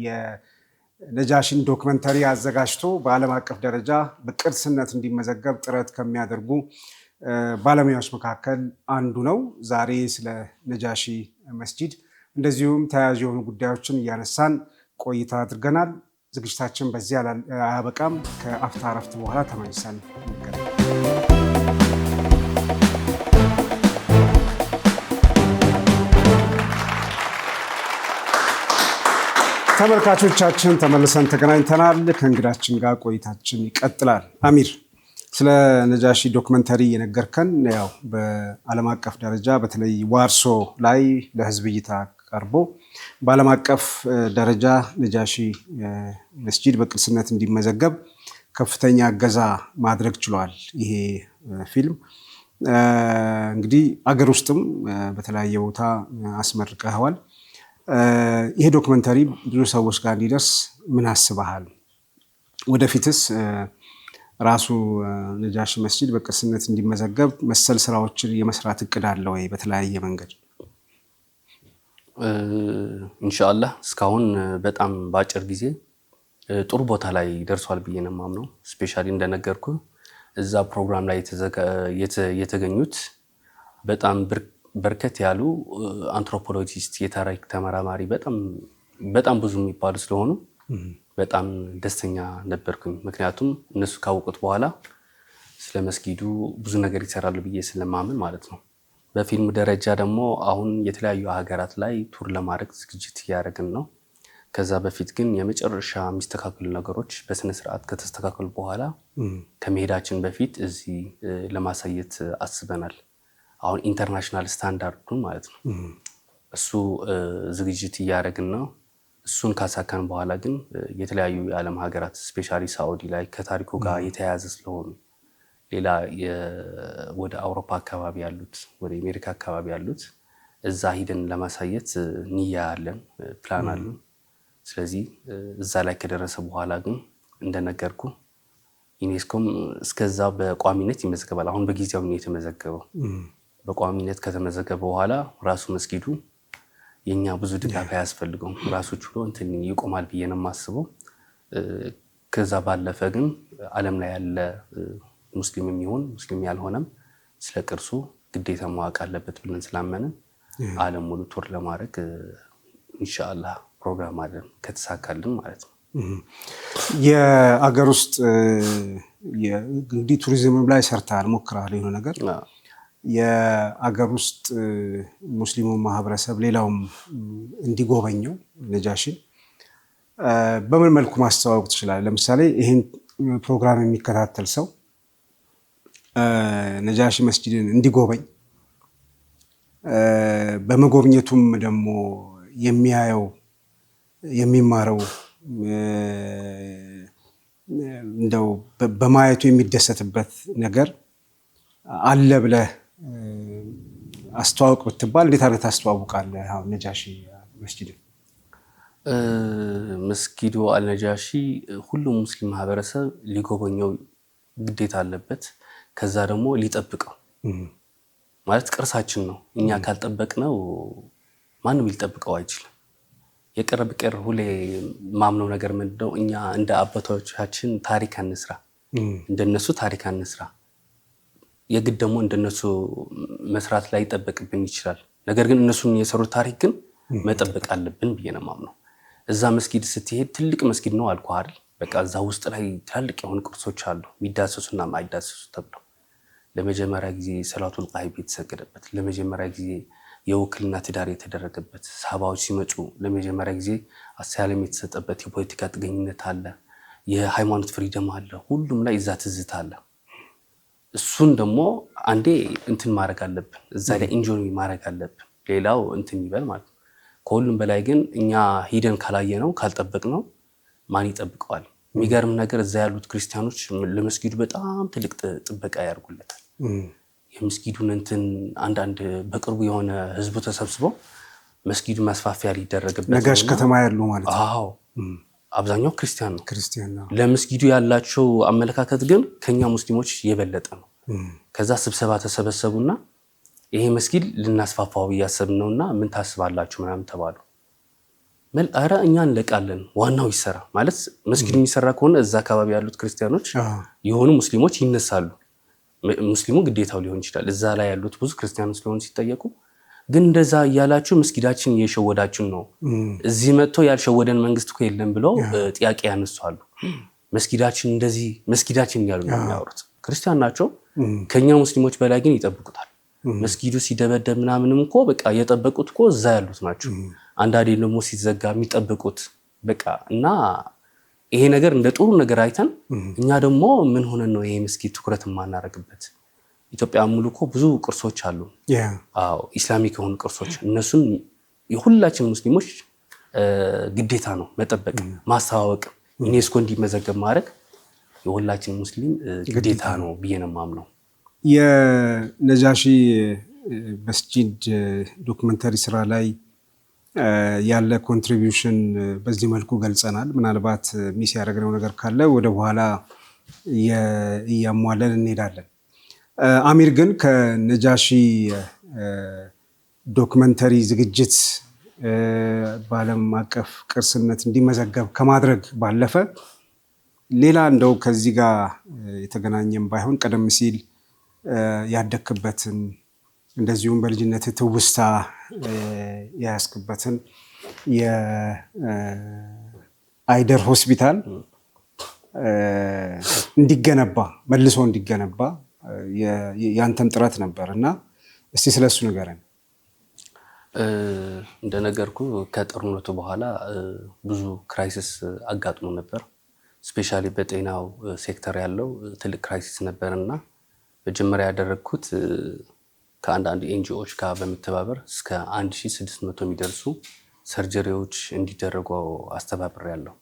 የነጃሺን ዶክመንተሪ አዘጋጅቶ በዓለም አቀፍ ደረጃ በቅርስነት እንዲመዘገብ ጥረት ከሚያደርጉ ባለሙያዎች መካከል አንዱ ነው። ዛሬ ስለ ነጃሺ መስጂድ እንደዚሁም ተያያዥ የሆኑ ጉዳዮችን እያነሳን ቆይታ አድርገናል። ዝግጅታችን በዚህ አያበቃም። ከአፍታ እረፍት በኋላ ተመልሰን እንገናኝ። ተመልካቾቻችን ተመልሰን ተገናኝተናል። ከእንግዳችን ጋር ቆይታችን ይቀጥላል። አሚር ስለ ነጃሺ ዶክመንተሪ የነገርከን ያው በዓለም አቀፍ ደረጃ በተለይ ዋርሶ ላይ ለህዝብ እይታ ቀርቦ በዓለም አቀፍ ደረጃ ነጃሺ መስጂድ በቅርስነት እንዲመዘገብ ከፍተኛ እገዛ ማድረግ ችሏል። ይሄ ፊልም እንግዲህ አገር ውስጥም በተለያየ ቦታ አስመርቀኸዋል። ይሄ ዶክመንተሪ ብዙ ሰዎች ጋር እንዲደርስ ምን አስበሃል? ወደፊትስ ራሱ ነጃሺ መስጂድ በቅርስነት እንዲመዘገብ መሰል ስራዎችን የመስራት እቅድ አለ ወይ? በተለያየ መንገድ ኢንሻአላህ እስካሁን በጣም በአጭር ጊዜ ጥሩ ቦታ ላይ ደርሷል ብዬ ነው የማምነው። ስፔሻሊ እንደነገርኩ እዛ ፕሮግራም ላይ የተገኙት በጣም በርከት ያሉ አንትሮፖሎጂስት የታሪክ ተመራማሪ በጣም ብዙ የሚባሉ ስለሆኑ በጣም ደስተኛ ነበርኩኝ። ምክንያቱም እነሱ ካወቁት በኋላ ስለ መስጊዱ ብዙ ነገር ይሰራሉ ብዬ ስለማምን ማለት ነው። በፊልም ደረጃ ደግሞ አሁን የተለያዩ ሀገራት ላይ ቱር ለማድረግ ዝግጅት እያደረግን ነው። ከዛ በፊት ግን የመጨረሻ የሚስተካከሉ ነገሮች በስነ ስርዓት ከተስተካከሉ በኋላ ከመሄዳችን በፊት እዚህ ለማሳየት አስበናል። አሁን ኢንተርናሽናል ስታንዳርዱን ማለት ነው እሱ ዝግጅት እያደረግን ነው። እሱን ካሳካን በኋላ ግን የተለያዩ የዓለም ሀገራት ስፔሻሊ ሳዑዲ ላይ ከታሪኩ ጋር የተያያዘ ስለሆኑ ሌላ ወደ አውሮፓ አካባቢ ያሉት ወደ አሜሪካ አካባቢ ያሉት እዛ ሂደን ለማሳየት ንያ ያለን ፕላን አሉ። ስለዚህ እዛ ላይ ከደረሰ በኋላ ግን እንደነገርኩ ዩኔስኮም እስከዛ በቋሚነት ይመዘገባል። አሁን በጊዜያዊ ነው የተመዘገበው። በቋሚነት ከተመዘገበ በኋላ ራሱ መስጊዱ የኛ ብዙ ድጋፍ አያስፈልገውም፣ ራሱ ችሎ እንትን ይቆማል ብዬ ነው የማስበው። ከዛ ባለፈ ግን ዓለም ላይ ያለ ሙስሊም የሚሆን ሙስሊም ያልሆነም ስለ ቅርሱ ግዴታ ማወቅ አለበት ብለን ስላመንን ዓለም ሙሉ ቱር ለማድረግ ኢንሻአላህ ፕሮግራም አለን ከተሳካልን ማለት ነው። የአገር ውስጥ እንግዲህ ቱሪዝም ላይ ሰርተሃል፣ ሞክረሃል የሆነ ነገር የአገር ውስጥ ሙስሊሙ ማህበረሰብ ሌላውም እንዲጎበኘው ነጃሺን በምን መልኩ ማስተዋወቅ ትችላለህ? ለምሳሌ ይህን ፕሮግራም የሚከታተል ሰው ነጃሺ መስጂድን እንዲጎበኝ በመጎብኘቱም ደግሞ የሚያየው የሚማረው እንደው በማየቱ የሚደሰትበት ነገር አለ ብለህ አስተዋውቅ ብትባል እንዴት አድርገህ ታስተዋውቃለህ? አሁን ነጃሺ መስጂድ መስጊዱ አልነጃሺ ሁሉም ሙስሊም ማህበረሰብ ሊጎበኘው ግዴታ አለበት። ከዛ ደግሞ ሊጠብቀው ማለት ቅርሳችን ነው። እኛ ካልጠበቅነው ማንም ሊጠብቀው አይችልም። የቀረብ ቀር ሁሌ ማምነው ነገር ምንድነው? እኛ እንደ አባቶቻችን ታሪክ አንስራ፣ እንደነሱ ታሪክ አንስራ። የግድ ደግሞ እንደነሱ መስራት ላይ ይጠበቅብን ይችላል። ነገር ግን እነሱን የሰሩት ታሪክ ግን መጠበቅ አለብን ብዬ ነው የማምነው። እዛ መስጊድ ስትሄድ ትልቅ መስጊድ ነው አልኩህ አይደል? በቃ እዛ ውስጥ ላይ ትላልቅ የሆኑ ቅርሶች አሉ፣ የሚዳሰሱና ማይዳሰሱ ተብለው። ለመጀመሪያ ጊዜ ሰላቱል ቃይብ የተሰገደበት፣ ለመጀመሪያ ጊዜ የውክልና ትዳር የተደረገበት፣ ሰሃባዎች ሲመጡ ለመጀመሪያ ጊዜ አሳያለም የተሰጠበት፣ የፖለቲካ ጥገኝነት አለ፣ የሃይማኖት ፍሪደም አለ፣ ሁሉም ላይ እዛ ትዝታ አለ። እሱን ደግሞ አንዴ እንትን ማድረግ አለብን፣ እዛ ላይ ኢንጆይ ማድረግ አለብን። ሌላው እንትን ይበል ማለት ነው። ከሁሉም በላይ ግን እኛ ሂደን ካላየነው ካልጠበቅነው ማን ይጠብቀዋል? የሚገርም ነገር እዛ ያሉት ክርስቲያኖች ለመስጊዱ በጣም ትልቅ ጥበቃ ያደርጉለታል። የመስጊዱን እንትን አንዳንድ በቅርቡ የሆነ ህዝቡ ተሰብስበው መስጊዱ ማስፋፊያ ሊደረግበት ነጋሽ ከተማ ያሉ ማለት ነው። አዎ አብዛኛው ክርስቲያን ነው። ለመስጊዱ ያላቸው አመለካከት ግን ከኛ ሙስሊሞች የበለጠ ነው። ከዛ ስብሰባ ተሰበሰቡና ይሄ መስጊድ ልናስፋፋው እያሰብን ነውና ምን ታስባላችሁ ምናምን ተባሉ። ኧረ እኛ እንለቃለን፣ ዋናው ይሰራ ማለት መስጊዱ የሚሰራ ከሆነ እዛ አካባቢ ያሉት ክርስቲያኖች የሆኑ ሙስሊሞች ይነሳሉ። ሙስሊሙ ግዴታው ሊሆን ይችላል። እዛ ላይ ያሉት ብዙ ክርስቲያኖች ስለሆኑ ሲጠየቁ ግን እንደዛ እያላችሁ መስጊዳችን እየሸወዳችን ነው፣ እዚህ መጥቶ ያልሸወደን መንግስት እኮ የለም ብለው ጥያቄ ያነሳሉ። መስጊዳችን እንደዚህ መስጊዳችን እያሉ ነው የሚያወሩት። ክርስቲያን ናቸው፣ ከኛ ሙስሊሞች በላይ ግን ይጠብቁታል። መስጊዱ ሲደበደብ ምናምንም እኮ በቃ የጠበቁት እኮ እዛ ያሉት ናቸው። አንዳንዴ ደግሞ ሲዘጋ የሚጠብቁት በቃ እና ይሄ ነገር እንደ ጥሩ ነገር አይተን እኛ ደግሞ ምን ሆነን ነው ይሄ መስጊድ ትኩረት የማናደርግበት? ኢትዮጵያ ሙሉ እኮ ብዙ ቅርሶች አሉ። አዎ ኢስላሚክ የሆኑ ቅርሶች፣ እነሱን የሁላችን ሙስሊሞች ግዴታ ነው መጠበቅ፣ ማስተዋወቅ፣ ዩኔስኮ እንዲመዘገብ ማድረግ የሁላችን ሙስሊም ግዴታ ነው ብዬ ነው የማምነው። የነጃሺ መስጂድ ዶክመንተሪ ስራ ላይ ያለ ኮንትሪቢዩሽን በዚህ መልኩ ገልጸናል። ምናልባት ሚስ ያደረግነው ነገር ካለ ወደ በኋላ እያሟለን እንሄዳለን። አሚር ግን ከነጃሺ ዶክመንተሪ ዝግጅት በዓለም አቀፍ ቅርስነት እንዲመዘገብ ከማድረግ ባለፈ ሌላ እንደው ከዚህ ጋር የተገናኘም ባይሆን ቀደም ሲል ያደክበትን እንደዚሁም በልጅነት ትውስታ ያስክበትን የአይደር ሆስፒታል እንዲገነባ መልሶ እንዲገነባ ያንተም ጥረት ነበር እና እስቲ ስለሱ ንገረን። እንደነገርኩ ከጦርነቱ በኋላ ብዙ ክራይሲስ አጋጥሞ ነበር። ስፔሻሊ በጤናው ሴክተር ያለው ትልቅ ክራይሲስ ነበር እና መጀመሪያ ያደረግኩት ከአንዳንድ ኤንጂኦዎች ጋር በመተባበር እስከ 1600 የሚደርሱ ሰርጀሪዎች እንዲደረጉ አስተባብሬያለሁ።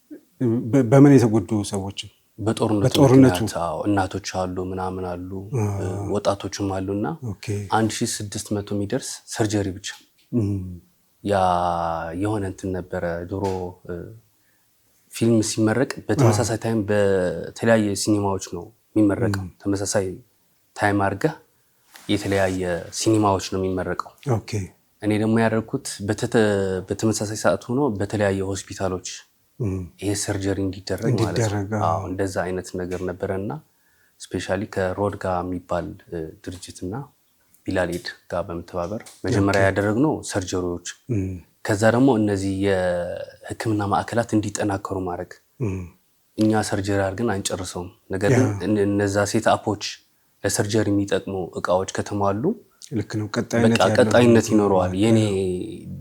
በምን የተጎዱ ሰዎች? በጦርነቱ እናቶች አሉ፣ ምናምን አሉ፣ ወጣቶችም አሉና 1600 የሚደርስ ሰርጀሪ ብቻ። ያ የሆነ እንትን ነበረ። ድሮ ፊልም ሲመረቅ በተመሳሳይ ታይም በተለያየ ሲኒማዎች ነው የሚመረቀው። ተመሳሳይ ታይም አድርገህ የተለያየ ሲኒማዎች ነው የሚመረቀው። እኔ ደግሞ ያደረኩት በተመሳሳይ ሰዓት ሆኖ በተለያየ ሆስፒታሎች ይሄ ሰርጀሪ እንዲደረግ ማለት ነው። እንደዛ አይነት ነገር ነበረና ስፔሻሊ ከሮድ ጋር የሚባል ድርጅትና ቢላሌድ ጋር በመተባበር መጀመሪያ ያደረግነው ሰርጀሪዎች፣ ከዛ ደግሞ እነዚህ የሕክምና ማዕከላት እንዲጠናከሩ ማድረግ። እኛ ሰርጀሪ አድርገን አንጨርሰውም። ነገር ግን እነዛ ሴት አፖች ለሰርጀሪ የሚጠቅሙ እቃዎች ከተሟሉ ልክ ነው ቀጣይነት ይኖረዋል። የኔ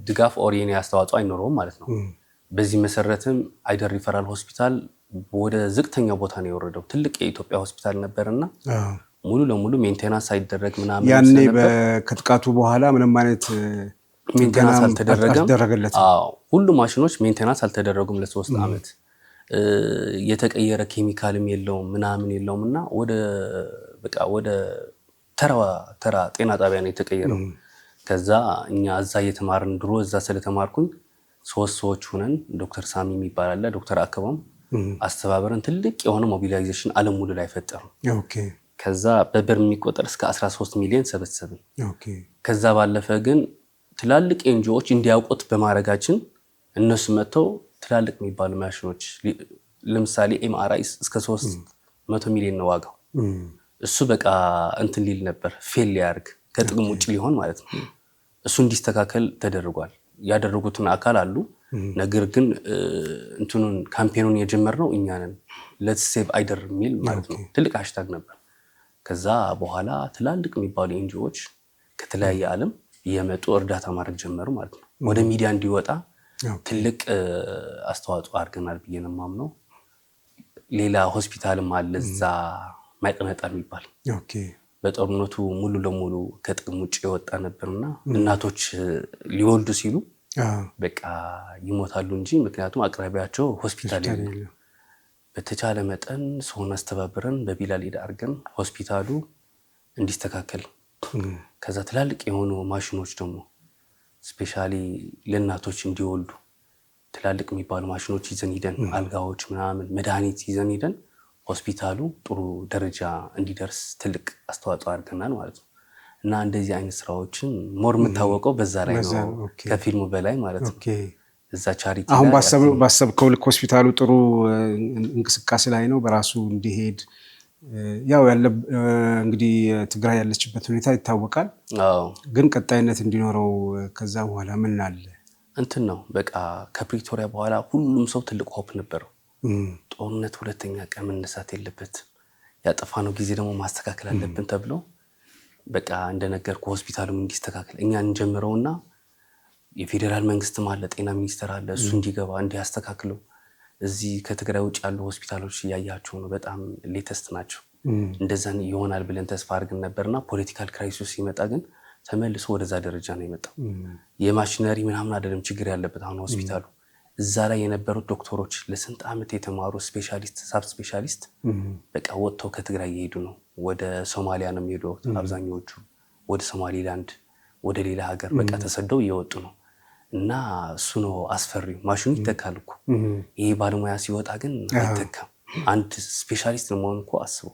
ድጋፍ ኦር የኔ አስተዋጽኦ አይኖረውም ማለት ነው። በዚህ መሰረትም አይደር ሪፈራል ሆስፒታል ወደ ዝቅተኛ ቦታ ነው የወረደው። ትልቅ የኢትዮጵያ ሆስፒታል ነበርና ሙሉ ለሙሉ ሜንቴናንስ አይደረግ ምናምን። ያኔ ከጥቃቱ በኋላ ምንም አይነት ሜንቴናንስ አልተደረገም። ሁሉ ማሽኖች ሜንቴናንስ አልተደረጉም ለ3 ዓመት። የተቀየረ ኬሚካልም የለውም ምናምን የለውም እና ወደ ተራ ጤና ጣቢያ ነው የተቀየረው። ከዛ እኛ እዛ እየተማርን ድሮ እዛ ስለተማርኩኝ 3 ሰዎች ሆነን ዶክተር ሳሚ የሚባል አለ፣ ዶክተር አከባም አስተባበረን ትልቅ የሆነ ሞቢላይዜሽን ዓለም ሙሉ ላይ ፈጠሩ። ከዛ በብር የሚቆጠር እስከ 13 ሚሊዮን ሰበሰብን። ከዛ ባለፈ ግን ትላልቅ ኤንጂኦዎች እንዲያውቁት በማድረጋችን እነሱ መጥተው ትላልቅ የሚባሉ ማሽኖች ለምሳሌ ኤምአርአይ እስከ 300 ሚሊዮን ነው ዋጋው። እሱ በቃ እንትን ሊል ነበር ፌል ሊያርግ ከጥቅም ውጭ ሊሆን ማለት ነው። እሱ እንዲስተካከል ተደርጓል። ያደረጉትን አካል አሉ። ነገር ግን እንትኑን ካምፔኑን የጀመርነው እኛ ነን። ሌትስ ሴቭ አይደር የሚል ማለት ነው። ትልቅ ሃሽታግ ነበር። ከዛ በኋላ ትላልቅ የሚባሉ ኤንጂኦዎች ከተለያየ ዓለም እየመጡ እርዳታ ማድረግ ጀመሩ ማለት ነው። ወደ ሚዲያ እንዲወጣ ትልቅ አስተዋጽኦ አድርገናል ብዬ ነው የማምነው። ሌላ ሆስፒታልም አለ እዛ ማይቀነጣል የሚባል በጦርነቱ ሙሉ ለሙሉ ከጥቅም ውጭ የወጣ ነበርና እናቶች ሊወልዱ ሲሉ በቃ ይሞታሉ እንጂ ምክንያቱም አቅራቢያቸው ሆስፒታል የለም። በተቻለ መጠን ሰውን አስተባብረን በቢላሌድ አድርገን ሆስፒታሉ እንዲስተካከል፣ ከዛ ትላልቅ የሆኑ ማሽኖች ደግሞ ስፔሻሊ ለእናቶች እንዲወልዱ ትላልቅ የሚባሉ ማሽኖች ይዘን ሂደን አልጋዎች ምናምን መድኃኒት ይዘን ሂደን ሆስፒታሉ ጥሩ ደረጃ እንዲደርስ ትልቅ አስተዋጽኦ አድርገናል ማለት ነው። እና እንደዚህ አይነት ስራዎችን ሞር የምታወቀው በዛ ላይ ነው ከፊልሙ በላይ ማለት ነው። እዛ ቻሪቲ አሁን ባሰብከው ልክ ሆስፒታሉ ጥሩ እንቅስቃሴ ላይ ነው በራሱ እንዲሄድ። ያው እንግዲህ ትግራይ ያለችበት ሁኔታ ይታወቃል። ግን ቀጣይነት እንዲኖረው ከዛ በኋላ ምን አለ እንትን ነው በቃ ከፕሪቶሪያ በኋላ ሁሉም ሰው ትልቅ ሆፕ ነበረው። ጦርነት ሁለተኛ ቀን መነሳት የለበትም፣ ያጠፋነው ጊዜ ደግሞ ማስተካከል አለብን ተብሎ በቃ እንደነገርኩ ሆስፒታሉም እንዲስተካከል እኛ እንጀምረውና የፌዴራል መንግስትም አለ፣ ጤና ሚኒስቴር አለ፣ እሱ እንዲገባ እንዲያስተካክለው። እዚህ ከትግራይ ውጭ ያሉ ሆስፒታሎች እያያቸው ነው፣ በጣም ሌተስት ናቸው። እንደዛን ይሆናል ብለን ተስፋ አድርገን ነበርና ፖለቲካል ክራይሲስ ሲመጣ ግን ተመልሶ ወደዛ ደረጃ ነው የመጣው። የማሽነሪ ምናምን አይደለም ችግር ያለበት አሁን ሆስፒታሉ። እዛ ላይ የነበሩት ዶክተሮች ለስንት ዓመት የተማሩ ስፔሻሊስት ሳብ ስፔሻሊስት በቃ ወጥተው ከትግራይ እየሄዱ ነው። ወደ ሶማሊያ ነው የሚሄዱ አብዛኛዎቹ፣ ወደ ሶማሊላንድ፣ ወደ ሌላ ሀገር በቃ ተሰደው እየወጡ ነው። እና እሱ ነው አስፈሪው። ማሽኑ ይተካል እኮ ይሄ ባለሙያ ሲወጣ ግን አይተካም። አንድ ስፔሻሊስት ለመሆን እኮ አስበው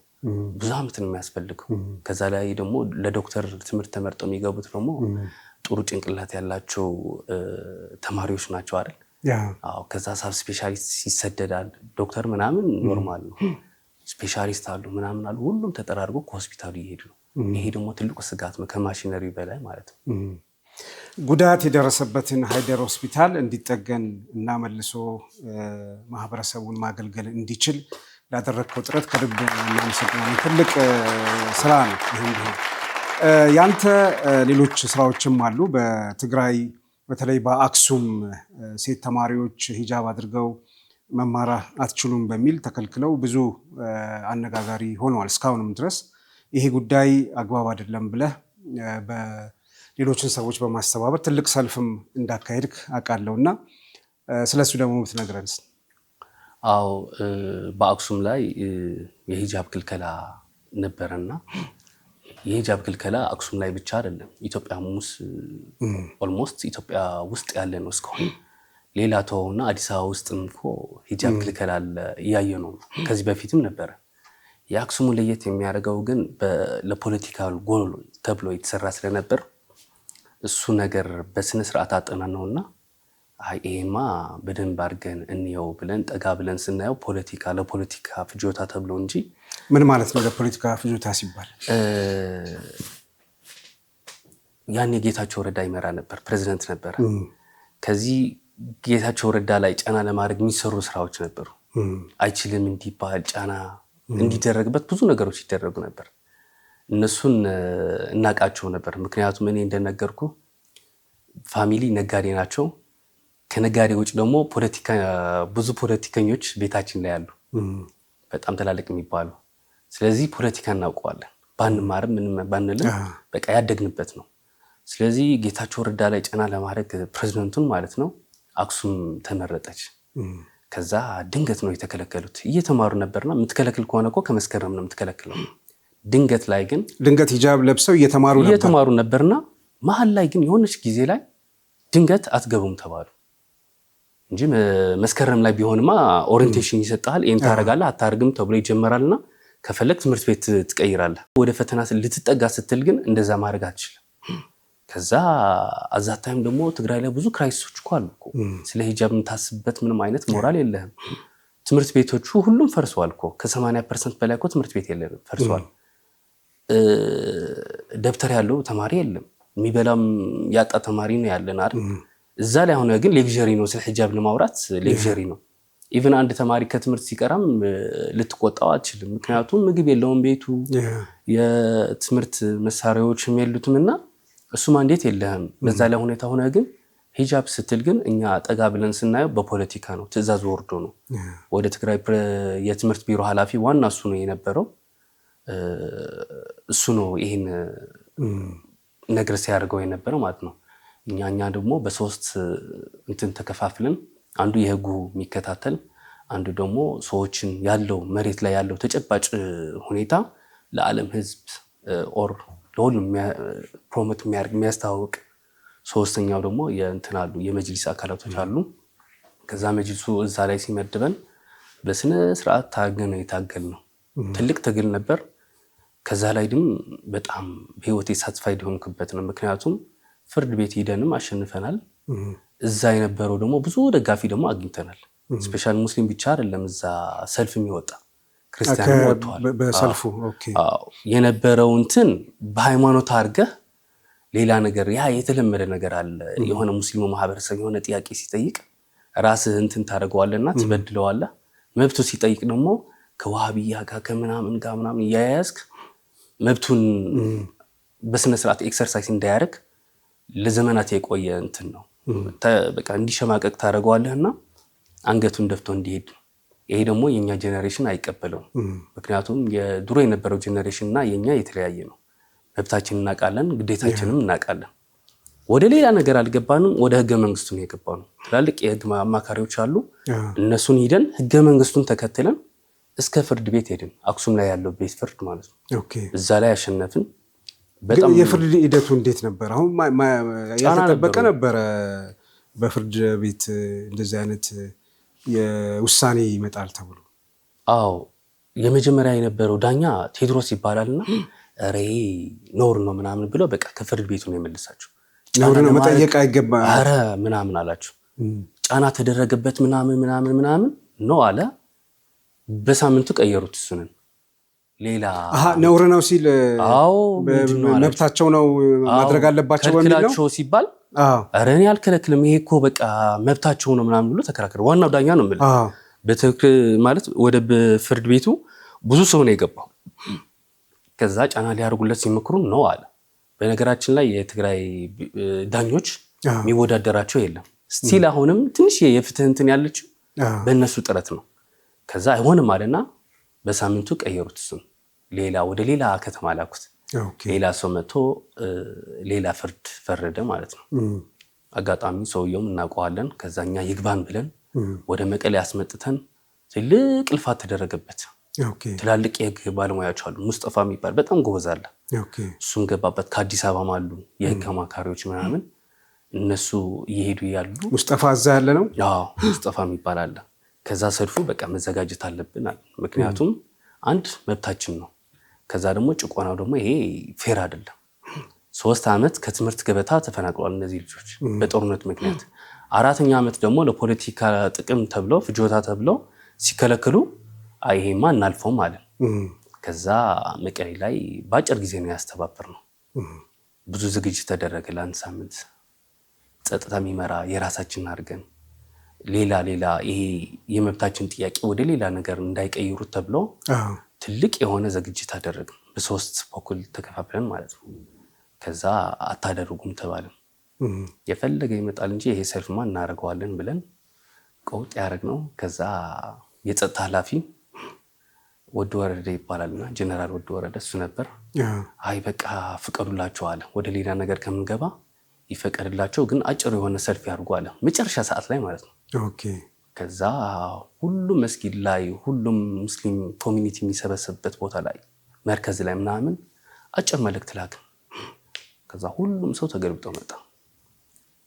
ብዙ ዓመት ነው የሚያስፈልገው። ከዛ ላይ ደግሞ ለዶክተር ትምህርት ተመርጠው የሚገቡት ደግሞ ጥሩ ጭንቅላት ያላቸው ተማሪዎች ናቸው አይደል? አዎ ከዛ ሳብ ስፔሻሊስት ይሰደዳል። ዶክተር ምናምን ኖርማል ነው። ስፔሻሊስት አሉ ምናምን አሉ። ሁሉም ተጠራርጎ ከሆስፒታሉ ይሄዱ ነው። ይሄ ደግሞ ትልቁ ስጋት ነው ከማሽነሪ በላይ ማለት ነው። ጉዳት የደረሰበትን ሃይደር ሆስፒታል እንዲጠገን እና መልሶ ማህበረሰቡን ማገልገል እንዲችል ላደረግከው ጥረት ከልብ እናመሰግናለን። ትልቅ ስራ ነው። ይሄን ያንተ ሌሎች ስራዎችም አሉ። በትግራይ በተለይ በአክሱም ሴት ተማሪዎች ሂጃብ አድርገው መማር አትችሉም በሚል ተከልክለው ብዙ አነጋጋሪ ሆነዋል እስካሁንም ድረስ። ይሄ ጉዳይ አግባብ አይደለም ብለህ በሌሎችን ሰዎች በማስተባበር ትልቅ ሰልፍም እንዳካሄድክ አውቃለሁ እና ስለሱ ደግሞ ብትነግረንስ? አዎ በአክሱም ላይ የሂጃብ ክልከላ ነበረና የሂጃብ ክልከላ አክሱም ላይ ብቻ አይደለም፣ ኢትዮጵያ ኦልሞስት ኢትዮጵያ ውስጥ ያለ ነው እስካሁን። ሌላ ተወውና አዲስ አበባ ውስጥም እኮ ሂጃብ ክልከላ እያየ ነው። ከዚህ በፊትም ነበረ። የአክሱሙ ለየት የሚያደርገው ግን ለፖለቲካል ጎል ተብሎ የተሰራ ስለነበር እሱ ነገር በስነ ስርዓት አጠናነውና ይሄማ በደንብ አድርገን እንየው ብለን ጠጋ ብለን ስናየው ለፖለቲካ ፍጆታ ተብሎ እንጂ። ምን ማለት ነው ለፖለቲካ ፍጆታ ሲባል? ያኔ ጌታቸው ረዳ ይመራ ነበር፣ ፕሬዝዳንት ነበረ። ከዚህ ጌታቸው ረዳ ላይ ጫና ለማድረግ የሚሰሩ ስራዎች ነበሩ። አይችልም እንዲባል ጫና እንዲደረግበት ብዙ ነገሮች ይደረጉ ነበር። እነሱን እናቃቸው ነበር። ምክንያቱም እኔ እንደነገርኩ ፋሚሊ ነጋዴ ናቸው። ከነጋዴ ውጭ ደግሞ ብዙ ፖለቲከኞች ቤታችን ላይ አሉ፣ በጣም ትላልቅ የሚባሉ። ስለዚህ ፖለቲካ እናውቀዋለን። ባንማርም ምንም ባንልም በቃ ያደግንበት ነው። ስለዚህ ጌታቸው ረዳ ላይ ጫና ለማድረግ ፕሬዝዳንቱን ማለት ነው አክሱም ተመረጠች። ከዛ ድንገት ነው የተከለከሉት። እየተማሩ ነበርና የምትከለክል ከሆነ እኮ ከመስከረም ነው የምትከለክለው። ድንገት ሂጃብ ለብሰው እየተማሩ ነበርና መሀል ላይ ግን የሆነች ጊዜ ላይ ድንገት አትገቡም ተባሉ እንጂ መስከረም ላይ ቢሆንማ ኦሪንቴሽን ይሰጣል፣ ይሄን ታረጋለህ አታርግም ተብሎ ይጀመራልና ከፈለክ ትምህርት ቤት ትቀይራለህ። ወደ ፈተና ልትጠጋ ስትል ግን እንደዛ ማድረግ አትችልም። ከዛ አዛታይም ደግሞ ትግራይ ላይ ብዙ ክራይሲሶች እኮ አሉ እኮ። ስለ ሂጃብ የምታስብበት ምንም አይነት ሞራል የለህም። ትምህርት ቤቶቹ ሁሉም ፈርሰዋል እኮ። ከ80% በላይ እኮ ትምህርት ቤት የለም፣ ፈርሰዋል። ደብተር ያለው ተማሪ የለም፣ የሚበላም ያጣ ተማሪ ነው ያለን አይደል? እዛ ላይ ሆነ ግን ሌክዠሪ ነው፣ ስለ ሂጃብ ለማውራት ሌክዠሪ ነው። ኢቭን አንድ ተማሪ ከትምህርት ሲቀራም ልትቆጣው አትችልም። ምክንያቱም ምግብ የለውም ቤቱ፣ የትምህርት መሳሪያዎችም የሉትም እና እሱማ እንዴት የለህም። በዛ ላይ ሁኔታ ሆነ ግን ሂጃብ ስትል ግን እኛ ጠጋ ብለን ስናየው በፖለቲካ ነው፣ ትዕዛዝ ወርዶ ነው። ወደ ትግራይ የትምህርት ቢሮ ኃላፊ ዋና እሱ ነው የነበረው። እሱ ነው ይሄን ነገር ሲያደርገው የነበረው ማለት ነው። እኛ ደግሞ በሶስት እንትን ተከፋፍለን፣ አንዱ የህጉ የሚከታተል፣ አንዱ ደግሞ ሰዎችን ያለው መሬት ላይ ያለው ተጨባጭ ሁኔታ ለዓለም ህዝብ ኦር ለሁሉም ፕሮሞት የሚያስተዋውቅ፣ ሶስተኛው ደግሞ የእንትን አሉ የመጅሊስ አካላቶች አሉ። ከዛ መጅሊሱ እዛ ላይ ሲመድበን በስነ ስርዓት ታገነ የታገል ነው። ትልቅ ትግል ነበር። ከዛ ላይ ግን በጣም በህይወቴ ሳትስፋይድ ሆንኩበት ነው። ምክንያቱም ፍርድ ቤት ሄደንም አሸንፈናል። እዛ የነበረው ደግሞ ብዙ ደጋፊ ደግሞ አግኝተናል። ስፔሻል ሙስሊም ብቻ አይደለም እዛ ሰልፍ የሚወጣ ክርስቲያን ወጥቷል በሰልፉ። ኦኬ የነበረው እንትን በሃይማኖት አድርገህ ሌላ ነገር ያ የተለመደ ነገር አለ። የሆነ ሙስሊሙ ማህበረሰብ የሆነ ጥያቄ ሲጠይቅ ራስህ እንትን ታደርገዋለህና ትበድለዋለህ። መብቱ ሲጠይቅ ደግሞ ከዋሃብያ ጋር ከምናምን ጋር ምናምን እያያዝክ መብቱን በስነ ስርዓት ኤክሰርሳይዝ እንዳያደርግ ለዘመናት የቆየ እንትን ነው። በቃ እንዲሸማቀቅ ታደርገዋለህና አንገቱን ደፍቶ እንዲሄድ። ይሄ ደግሞ የኛ ጄኔሬሽን አይቀበለውም። ምክንያቱም የድሮ የነበረው ጄኔሬሽን እና የኛ የተለያየ ነው። መብታችንን እናውቃለን፣ ግዴታችንም እናውቃለን። ወደ ሌላ ነገር አልገባንም። ወደ ህገ መንግስቱ ነው የገባነው። ትላልቅ የህግ አማካሪዎች አሉ። እነሱን ሂደን ህገ መንግስቱን ተከትለን እስከ ፍርድ ቤት ሄድን። አክሱም ላይ ያለው ቤት ፍርድ ማለት ነው። እዛ ላይ አሸነፍን። በጣም የፍርድ ሂደቱ እንዴት ነበር? አሁን ያልተጠበቀ ነበረ በፍርድ ቤት እንደዚህ አይነት የውሳኔ ይመጣል ተብሎ። አዎ የመጀመሪያ የነበረው ዳኛ ቴድሮስ ይባላልና ሬ ኖር ነው ምናምን ብለው በቃ ከፍርድ ቤቱ ነው የመለሳቸው። ኖር ነው መጠየቅ አይገባም አረ ምናምን አላቸው። ጫና ተደረገበት ምናምን ነው አለ። በሳምንቱ ቀየሩት እሱንን ሌላ ነውር ነው ሲል አዎ መብታቸው ነው ማድረግ አለባቸው በሚል ነው ሲባል ኧረ እኔ አልከለክልም ይሄ እኮ በቃ መብታቸው ነው ምናምን ብሎ ተከራከረ። ዋናው ዳኛ ነው የምልህ በትክክል ማለት ወደ ፍርድ ቤቱ ብዙ ሰው ነው የገባው። ከዛ ጫና ሊያደርጉለት ሲመክሩ ነው አለ። በነገራችን ላይ የትግራይ ዳኞች የሚወዳደራቸው የለም ስቲል አሁንም ትንሽ የፍትህ እንትን ያለችው በእነሱ ጥረት ነው። ከዛ አይሆንም አለና በሳምንቱ ቀየሩት። እሱን ሌላ ወደ ሌላ ከተማ ላኩት። ሌላ ሰው መጥቶ ሌላ ፍርድ ፈረደ ማለት ነው። አጋጣሚ ሰውየውም እናውቀዋለን። ከዛኛ ይግባን ብለን ወደ መቀሌ ያስመጥተን ትልቅ ልፋት ተደረገበት። ትላልቅ የህግ ባለሙያዎች አሉ። ሙስጠፋ የሚባል በጣም ጎበዝ አለ። እሱም ገባበት። ከአዲስ አበባም አሉ የህግ አማካሪዎች ምናምን እነሱ እየሄዱ ያሉ። ሙስጠፋ እዛ ያለ ነው? አዎ ሙስጠፋ የሚባል አለ። ከዛ ሰልፉ በቃ መዘጋጀት አለብን አለ። ምክንያቱም አንድ መብታችን ነው። ከዛ ደግሞ ጭቆናው ደግሞ ይሄ ፌር አይደለም። 3 ዓመት ከትምህርት ገበታ ተፈናቅሏል እነዚህ ልጆች በጦርነት ምክንያት። 4ኛ ዓመት ደግሞ ለፖለቲካ ጥቅም ተብለው ፍጆታ ተብለው ሲከለክሉ ይሄማ እናልፈውም አለ። ከዛ መቀሌ ላይ በአጭር ጊዜ ነው ያስተባበር ነው። ብዙ ዝግጅት ተደረገ ለአንድ ሳምንት። ጸጥታ የሚመራ የራሳችን አድርገን ሌላ ይሄ የመብታችን ጥያቄ ወደ ሌላ ነገር እንዳይቀይሩት ተብሎ ትልቅ የሆነ ዝግጅት አደረግን። በ3 በኩል ተከፋፍለን ማለት ነው። ከዛ አታደርጉም ተባልን። የፈለገ ይመጣል እንጂ ይሄ ሰልፍማ እናደርገዋለን ብለን ቀውጥ ያደረግነው። ከዛ የጸጥታ ኃላፊ ወድ ወረደ ይባላልና ጀነራል ወድ ወረደ እሱ ነበር። አይ በቃ ፍቀዱላቸው አለ። ወደ ሌላ ነገር ከምንገባ ይፈቀድላቸው፣ ግን አጭር የሆነ ሰልፍ ያድርጉ አለ። መጨረሻ ሰዓት ላይ ማለት ነው። ከዛ ሁሉም መስጊድ ላይ ሁሉም ሙስሊም ኮሚኒቲ የሚሰበሰብበት ቦታ ላይ መርከዝ ላይ ምናምን አጭር መልእክት ላክን። ከዛ ሁሉም ሰው ተገልብጦ መጣ።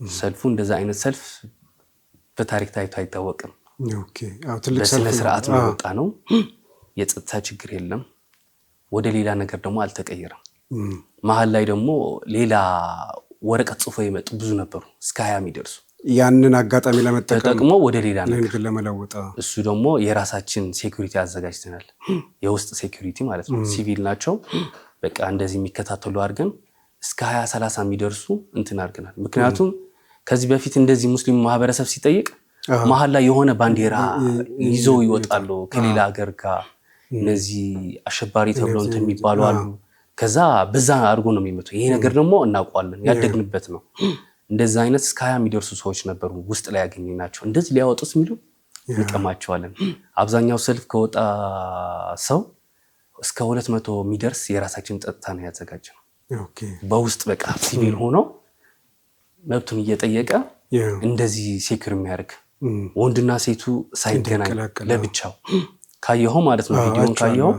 ሰልፉ እንደዛ አይነት ሰልፍ በታሪክ ታይቶ አይታወቅም። በስነ ስርዓት የሚወጣ ነው። የጸጥታ ችግር የለም። ወደ ሌላ ነገር ደግሞ አልተቀየረም። መሀል ላይ ደግሞ ሌላ ወረቀት ጽፎ የመጡ ብዙ ነበሩ፣ እስከ 20 የሚደርሱ ያንን አጋጣሚ ለመጠቀም ተጠቅሞ ወደ ሌላ ነገር ለመለወጥ። እሱ ደግሞ የራሳችን ሴኩሪቲ አዘጋጅተናል። የውስጥ ሴኩሪቲ ማለት ነው። ሲቪል ናቸው። በቃ እንደዚህ የሚከታተሉ አድርገን እስከ 20-30 የሚደርሱ እንትን አድርገናል። ምክንያቱም ከዚህ በፊት እንደዚህ ሙስሊም ማህበረሰብ ሲጠይቅ መሀል ላይ የሆነ ባንዲራ ይዘው ይወጣሉ ከሌላ ሀገር ጋር። እነዚህ አሸባሪ ተብሎ እንትን የሚባሉ አሉ። ከዛ በዛ አድርጎ ነው የሚመጡ። ይሄ ነገር ደግሞ እናውቀዋለን፣ ያደግንበት ነው። እንደዛ አይነት እስከ 20 የሚደርሱ ሰዎች ነበሩ ውስጥ ላይ ያገኘናቸው። እንደዚህ ሊያወጡት የሚሉ እንቀማቸዋለን። አብዛኛው ሰልፍ ከወጣ ሰው እስከ 200 የሚደርስ የራሳችን ጸጥታ ነው ያዘጋጀነው። በውስጥ በቃ ሲቪል ሆኖ መብቱን እየጠየቀ እንደዚህ ሴኩር የሚያደርግ ወንድና ሴቱ ሳይገናኝ ለብቻው ካየኸው ማለት ነው። ቪዲዮን ካየኸው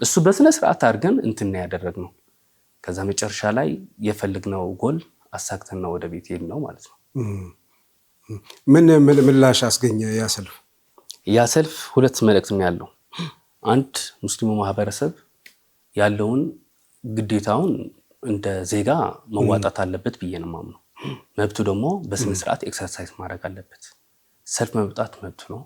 እሱ በስነ ስርዓት አድርገን እንትን ያደረግነው። ከዛ መጨረሻ ላይ የፈልግነው ጎል አሳክተን ነው ወደ ቤት ሄድነው ማለት ነው። ምን ምላሽ አስገኘ ያ ሰልፍ? ያ ሰልፍ 2 መልእክትም ያለው፣ አንድ ሙስሊሙ ማህበረሰብ ያለውን ግዴታውን እንደ ዜጋ መዋጣት አለበት ብዬ ነው የማምነው። መብቱ ደግሞ በስነ ስርዓት ኤክሰርሳይዝ ማድረግ አለበት። ሰልፍ መውጣት መብቱ ነው።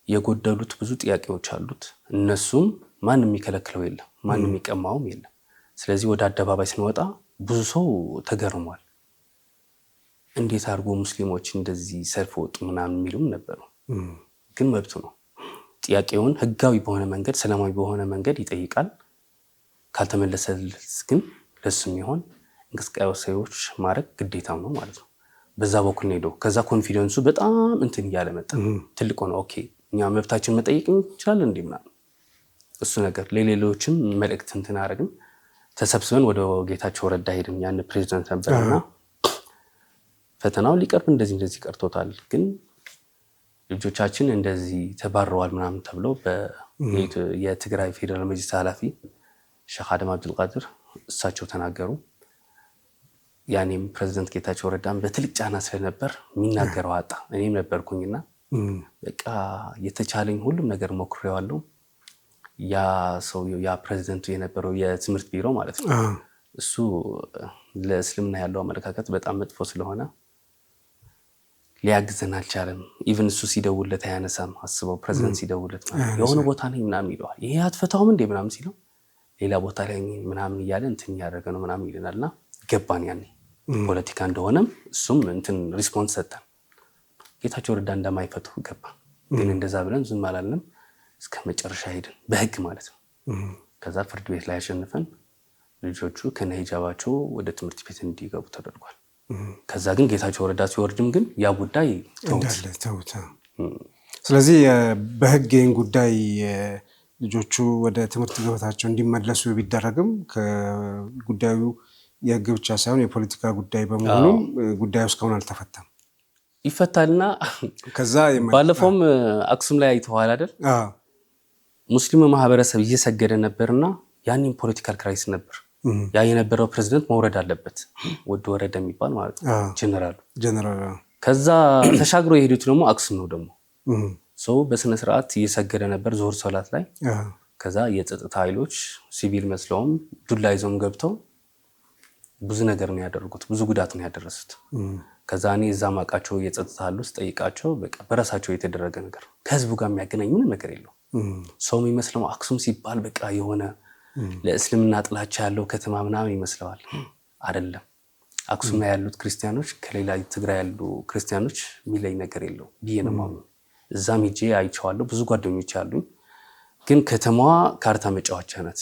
የጎደሉት ብዙ ጥያቄዎች አሉት። እነሱም ማንም የሚከለክለው የለም፣ ማንም የሚቀማውም የለም። ስለዚህ ወደ አደባባይ ስንወጣ ብዙ ሰው ተገርሟል። እንዴት አድርጎ ሙስሊሞች እንደዚህ ሰልፍ ወጡ ምናምን የሚሉም ነበሩ። ግን መብቱ ነው። ጥያቄውን ህጋዊ በሆነ መንገድ፣ ሰላማዊ በሆነ መንገድ ይጠይቃል። ካልተመለሰልስ ግን ለሱ የሚሆን እንቅስቃሴዎች ማድረግ ግዴታው ነው ማለት ነው። በዛ በኩል ነው ሄደው። ከዛ ኮንፊደንሱ በጣም እንትን እያለ መጣ። ትልቅ ሆነ። ኦኬ እኛ መብታችን መጠየቅ እንችላለን እንዴ ምናምን። እሱ ነገር ለሌሎችም መልእክት እንትን አደረግን። ተሰብስበን ወደ ጌታቸው ረዳ ሄድን። ያን ፕሬዚዳንት ነበርና ፈተናው ሊቀርብ እንደዚህ ቀርቶታል፣ ግን ልጆቻችን እንደዚህ ተባረዋል ምናምን ተብሎ የትግራይ ፌደራል መጅሊስ ኃላፊ ሼክ አደም አብዱልቃድር እሳቸው ተናገሩ። ያኔም ፕሬዚዳንት ጌታቸው ረዳም በትልቅ ጫና ስለነበር የሚናገረው አጣ። እኔም ነበርኩኝና በቃ የተቻለኝ ሁሉም ነገር ሞክሬዋለሁ። ያ ሰውየው ያ ፕሬዚዳንቱ የነበረው የትምህርት ቢሮ ማለት ነው፣ እሱ ለእስልምና ያለው አመለካከት በጣም መጥፎ ስለሆነ ሊያግዘን አልቻለም። ኢቭን እሱ ሲደውልለት አያነሳም። አስበው ፕሬዝዳንት ሲደውልለት ማለት የሆነ ቦታ ላይ ምናምን ይለዋል። ይሄ አትፈታውም እንዴ ምናምን ሲለው ሌላ ቦታ ላይ ምናምን እያለ እንትን እያደረገ ነው ምናምን ይለናልና ገባን ያኔ ፖለቲካ እንደሆነም እሱም እንትን ሪስፖንስ ሰጠን። ጌታቸው ረዳ እንደማይፈቱ ገባን። ግን እንደዛ ብለን ዝም አላልንም። እስከ መጨረሻ ሄድን በህግ ማለት ነው። ከዛ ፍርድ ቤት ላይ ያሸንፈን ልጆቹ ከነሂጃባቸው ወደ ትምህርት ቤት እንዲገቡ ተደርጓል። ከዛ ግን ጌታቸው ረዳ ሲወርድም ግን ያ ጉዳይ ተውት። ስለዚህ በህግ ይህን ጉዳይ ልጆቹ ወደ ትምህርት ገበታቸው እንዲመለሱ ቢደረግም ከጉዳዩ የህግ ብቻ ሳይሆን የፖለቲካ ጉዳይ በመሆኑም ጉዳዩ እስካሁን አልተፈታም። ይፈታልና ከዛ ባለፈውም አክሱም ላይ አይተዋል አይደል? ሙስሊሙ ማህበረሰብ እየሰገደ ነበርና ያንን ፖለቲካል ክራይሲስ ነበር። ያ የነበረው ፕሬዝዳንት መውረድ አለበት ወደ ወረደ የሚባል ማለት ነው ጀነራል። ከዛ ተሻግሮ የሄዱት ደግሞ አክሱም ነው ደግሞ ሰው በስነ ስርዓት እየሰገደ ነበር ዞር ሶላት ላይ። ከዛ የጸጥታ ኃይሎች ሲቪል መስለውም ዱላ ይዘውም ገብተው ብዙ ነገር ነው ያደረጉት፣ ብዙ ጉዳት ነው ያደረሱት። ከዛ እኔ እዛ ማቃቸው የጸጥታ ኃይሎች ጠይቃቸው በቃ በራሳቸው የተደረገ ነገር ከህዝቡ ጋር የሚያገናኝ ምንም ነገር የለው። ሰው የሚመስለው አክሱም ሲባል በቃ የሆነ ለእስልምና ጥላቻ ያለው ከተማ ምናምን ይመስለዋል። አይደለም። አክሱም ላይ ያሉት ክርስቲያኖች ከሌላ ትግራይ ያሉ ክርስቲያኖች የሚለይ ነገር የለው ብዬ ነው የማምነው። እዛም ሄጄ አይቼዋለሁ፣ ብዙ ጓደኞች አሉኝ። ግን ከተማዋ ካርታ መጫወቻ ናት።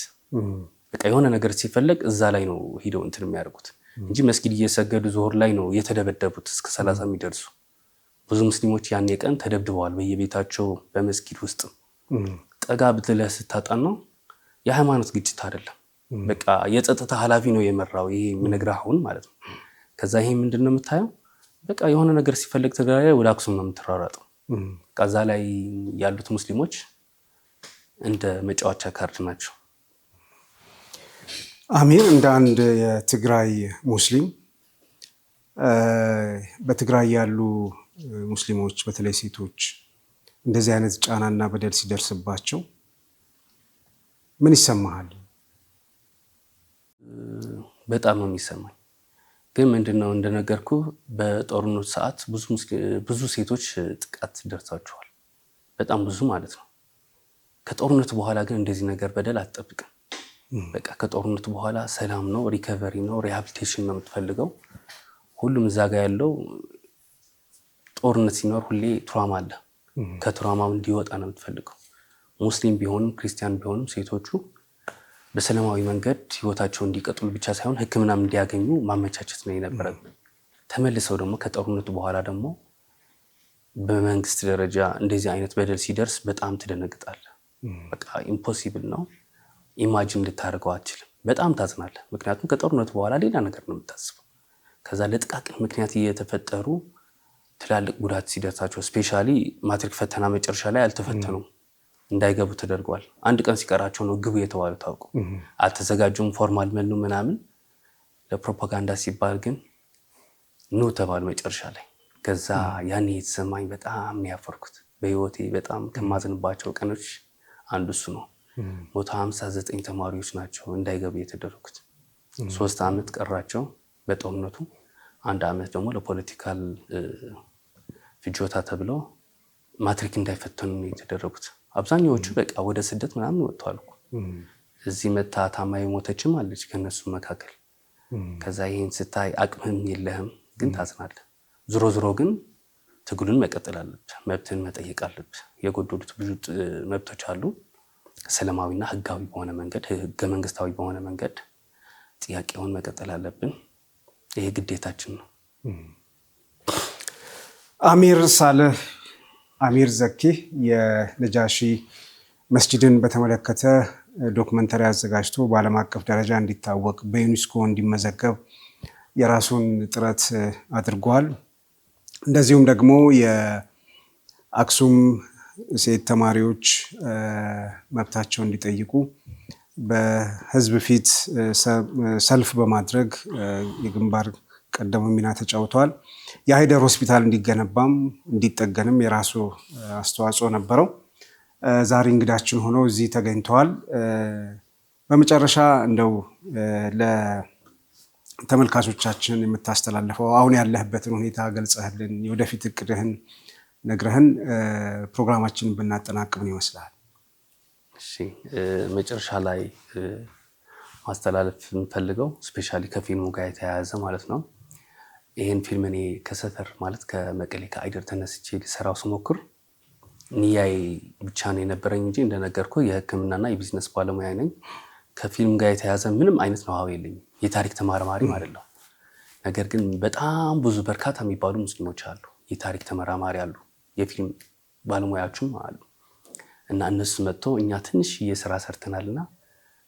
በቃ የሆነ ነገር ሲፈለግ እዛ ላይ ነው ሄደው እንትን የሚያደርጉት እንጂ መስጊድ እየሰገዱ ዞር ላይ ነው የተደበደቡት እስከ 30 የሚደርሱ ብዙ ሙስሊሞች ያኔ ቀን ተደብድበዋል በየቤታቸው በመስጊድ ውስጥ። ጠጋ ብትለህ ስታጣን ነው የሃይማኖት ግጭት አይደለም። በቃ የጸጥታ ኃላፊ ነው የመራው ይሄ የምነግርህ አሁን ማለት ነው። ከዛ ይሄ ምንድነው የምታየው በቃ የሆነ ነገር ሲፈልግ ትግራይ ወደ አክሱም ነው የምትራራጠው። ከዛ ላይ ያሉት ሙስሊሞች እንደ መጫወቻ ካርድ ናቸው። አሚር እንደ አንድ የትግራይ ሙስሊም በትግራይ ያሉ ሙስሊሞች በተለይ ሴቶች እንደዚህ አይነት ጫናና በደል ሲደርስባቸው ምን ይሰማሃል? በጣም ነው የሚሰማኝ። ግን ምንድነው እንደነገርኩ በጦርነቱ ሰዓት ብዙ ሴቶች ጥቃት ደርሳቸዋል። በጣም ብዙ ማለት ነው። ከጦርነቱ በኋላ ግን እንደዚህ ነገር በደል አትጠብቅም። በቃ ከጦርነቱ በኋላ ሰላም ነው፣ ሪከቨሪ ነው፣ ሪሃቢሊቴሽን ነው የምትፈልገው። ሁሉም እዛ ጋር ያለው ጦርነት ሲኖር ሁሌ ትራውማ አለ። ከትራውማው እንዲወጣ ነው የምትፈልገው። ሙስሊም ቢሆንም ክርስቲያን ቢሆንም ሴቶቹ በሰላማዊ መንገድ ህይወታቸው እንዲቀጥሉ ብቻ ሳይሆን ሕክምናም እንዲያገኙ ማመቻቸት ነው የነበረው። ተመልሰው ደግሞ ከጦርነቱ በኋላ ደግሞ በመንግስት ደረጃ እንደዚህ አይነት በደል ሲደርስ በጣም ትደነግጣለህ። በቃ ኢምፖሲብል ነው፣ ኢማጂን ልታደርገው አትችልም። በጣም ታዝናለህ። ምክንያቱም ከጦርነቱ በኋላ ሌላ ነገር ነው የምታስበው። ከዛ ለጥቃቅን ምክንያት እየተፈጠሩ ትላልቅ ጉዳት ሲደርሳቸው ስፔሻሊ ማትሪክ ፈተና መጨረሻ ላይ አልተፈተኑም፣ እንዳይገቡ ተደርጓል። አንድ ቀን ሲቀራቸው ነው ግቡ የተባሉ ታውቁ። አልተዘጋጁም፣ ፎርማል መኑ ምናምን። ለፕሮፓጋንዳ ሲባል ግን ኑ ተባሉ መጨረሻ ላይ። ከዛ ያኔ የተሰማኝ በጣም ነው ያፈርኩት። በህይወቴ በጣም ከማዝንባቸው ቀኖች አንዱ እሱ ነው። 159 ተማሪዎች ናቸው እንዳይገቡ የተደረጉት። 3 ዓመት ቀራቸው በጦርነቱ፣ 1 ዓመት ደግሞ ለፖለቲካል ፍጆታ ተብለው ማትሪክ እንዳይፈተኑ የተደረጉት። አብዛኛዎቹ በቃ ወደ ስደት ምናምን ወጥተዋል። እዚህ መታ ታማ የሞተችም አለች ከነሱ መካከል። ከዛ ይሄን ስታይ አቅምህም የለህም፣ ግን ታዝናለህ። ዞሮ ግን ትግሉን መቀጠል አለብህ፣ መብትን መጠየቅ አለብህ። የጎደሉት ብዙ መብቶች አሉ። ሰላማዊና ህጋዊ በሆነ መንገድ፣ ህገ መንግስታዊ በሆነ መንገድ ጥያቄውን መቀጠል አለብን። ይሄ ግዴታችን ነው። አሚር ሳልህ አሚር ዘኪ የነጃሺ መስጂድን በተመለከተ ዶክመንተሪ አዘጋጅቶ በዓለም አቀፍ ደረጃ እንዲታወቅ በዩኔስኮ እንዲመዘገብ የራሱን ጥረት አድርጓል። እንደዚሁም ደግሞ የአክሱም ሴት ተማሪዎች መብታቸው እንዲጠይቁ በህዝብ ፊት ሰልፍ በማድረግ የግንባር ቀደሙ ሚና ተጫውተዋል። የሀይደር ሆስፒታል እንዲገነባም እንዲጠገንም የራሱ አስተዋጽኦ ነበረው። ዛሬ እንግዳችን ሆነው እዚህ ተገኝተዋል። በመጨረሻ እንደው ተመልካቾቻችን የምታስተላልፈው? አሁን ያለህበትን ሁኔታ ገልጸህልን የወደፊት እቅድህን ነግረህን ፕሮግራማችንን ብናጠናቅቅ ምን ይመስላል? እሺ መጨረሻ ላይ ማስተላለፍ የምፈልገው ስፔሻሊ ከፊልሙ ጋር የተያያዘ ማለት ነው። ይሄን ፊልም እኔ ከሰፈር ማለት ከመቀሌ ከአይደር ተነስቼ ሊሰራው ስሞክር ንያዬ ብቻ ነው የነበረኝ እንጂ እንደነገርኩ የሕክምናና የቢዝነስ ባለሙያ ነኝ። ከፊልም ጋር የተያያዘ ምንም አይነት ነው የለኝም። የታሪክ ተመራማሪ ማለት ነው። ነገር ግን በጣም ብዙ በርካታ የሚባሉ ሙስሊሞች አሉ፣ የታሪክ ተመራማሪ አሉ፣ የፊልም ባለሙያዎችም አሉ። እና እነሱ መጥቶ እኛ ትንሽ የሥራ ሰርተናልና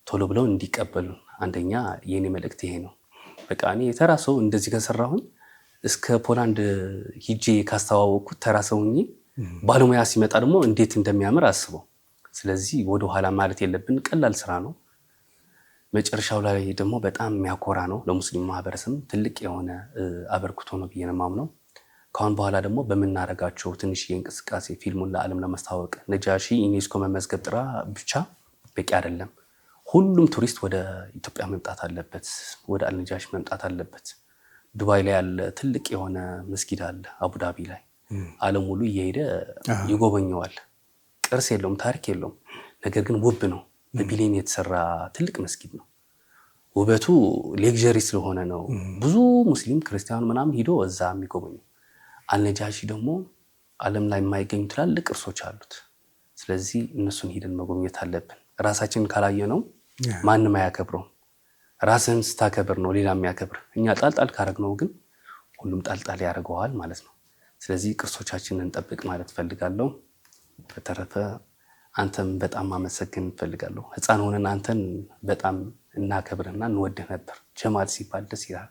ቶሎ ብለው እንዲቀበሉን አንደኛ የኔ መልእክት ይሄ ነው። በቃ እኔ የተራ ሰው እንደዚህ ከሰራሁኝ እስከ ፖላንድ ሂጄ ካስተዋወቅኩት ተራ ሰው እንጂ ባለሙያ ሲመጣ ደግሞ እንዴት እንደሚያምር አስበው። ስለዚህ ወደ ኋላ ማለት የለብን። ቀላል ስራ ነው። መጨረሻው ላይ ደግሞ በጣም የሚያኮራ ነው። ለሙስሊም ማህበረሰብ ትልቅ የሆነ አበርክቶ ነው ብዬ ነው የማምነው። ካሁን በኋላ ደግሞ በምናረጋቸው ትንሽ የእንቅስቃሴ ፊልሙን ለዓለም ለማስተዋወቅ ነጃሺ ዩኔስኮ መመዝገብ ጥራ ብቻ በቂ አይደለም። ሁሉም ቱሪስት ወደ ኢትዮጵያ መምጣት አለበት፣ ወደ አልነጃሺ መምጣት አለበት። ዱባይ ላይ ያለ ትልቅ የሆነ መስጊድ አለ፣ አቡዳቢ ላይ ዓለም ሙሉ እየሄደ ይጎበኘዋል። ቅርስ የለውም፣ ታሪክ የለውም፣ ነገር ግን ውብ ነው። በቢሊየን የተሰራ ትልቅ መስጊድ ነው። ውበቱ ሌክዠሪ ስለሆነ ነው ብዙ ሙስሊም ክርስቲያኑ ምናምን ሂዶ እዛ የሚጎበኙ። አልነጃሺ ደግሞ ዓለም ላይ የማይገኙ ትላልቅ ቅርሶች አሉት። ስለዚህ እነሱን ሂደን መጎብኘት አለብን። ራሳችንን ካላየ ነው ማንም አያከብረውም። ራስህን ስታከብር ነው ሌላ የሚያከብር። እኛ ጣልጣል ካረግነው ግን ሁሉም ጣልጣል ያደርገዋል ማለት ነው። ስለዚህ ቅርሶቻችንን እንጠብቅ ማለት ፈልጋለሁ። በተረፈ አንተም በጣም ማመሰግን ፈልጋለሁ። ሕፃን ሆነን አንተን በጣም እናከብርና እንወድህ ነበር። ጀማል ሲባል ደስ ይላል።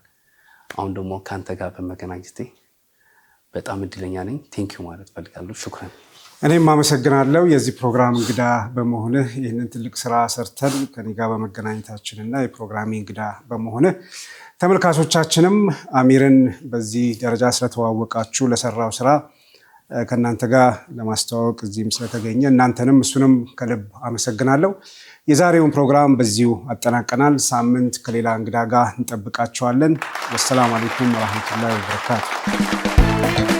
አሁን ደግሞ ከአንተ ጋር በመገናኘቴ በጣም እድለኛ ነኝ። ቴንኪዩ ማለት ፈልጋለሁ። ሹክራን። እኔም አመሰግናለሁ የዚህ ፕሮግራም እንግዳ በመሆንህ፣ ይህንን ትልቅ ስራ ሰርተን ከኔ ጋር በመገናኘታችንና የፕሮግራሚ እንግዳ በመሆንህ ተመልካቾቻችንም አሚርን በዚህ ደረጃ ስለተዋወቃችሁ ለሰራው ስራ ከእናንተ ጋር ለማስተዋወቅ እዚህም ስለተገኘ እናንተንም እሱንም ከልብ አመሰግናለሁ። የዛሬውን ፕሮግራም በዚሁ አጠናቀናል። ሳምንት ከሌላ እንግዳ ጋር እንጠብቃቸዋለን። ወሰላሙ አለይኩም ወራህመቱላሂ ወበረካቱ።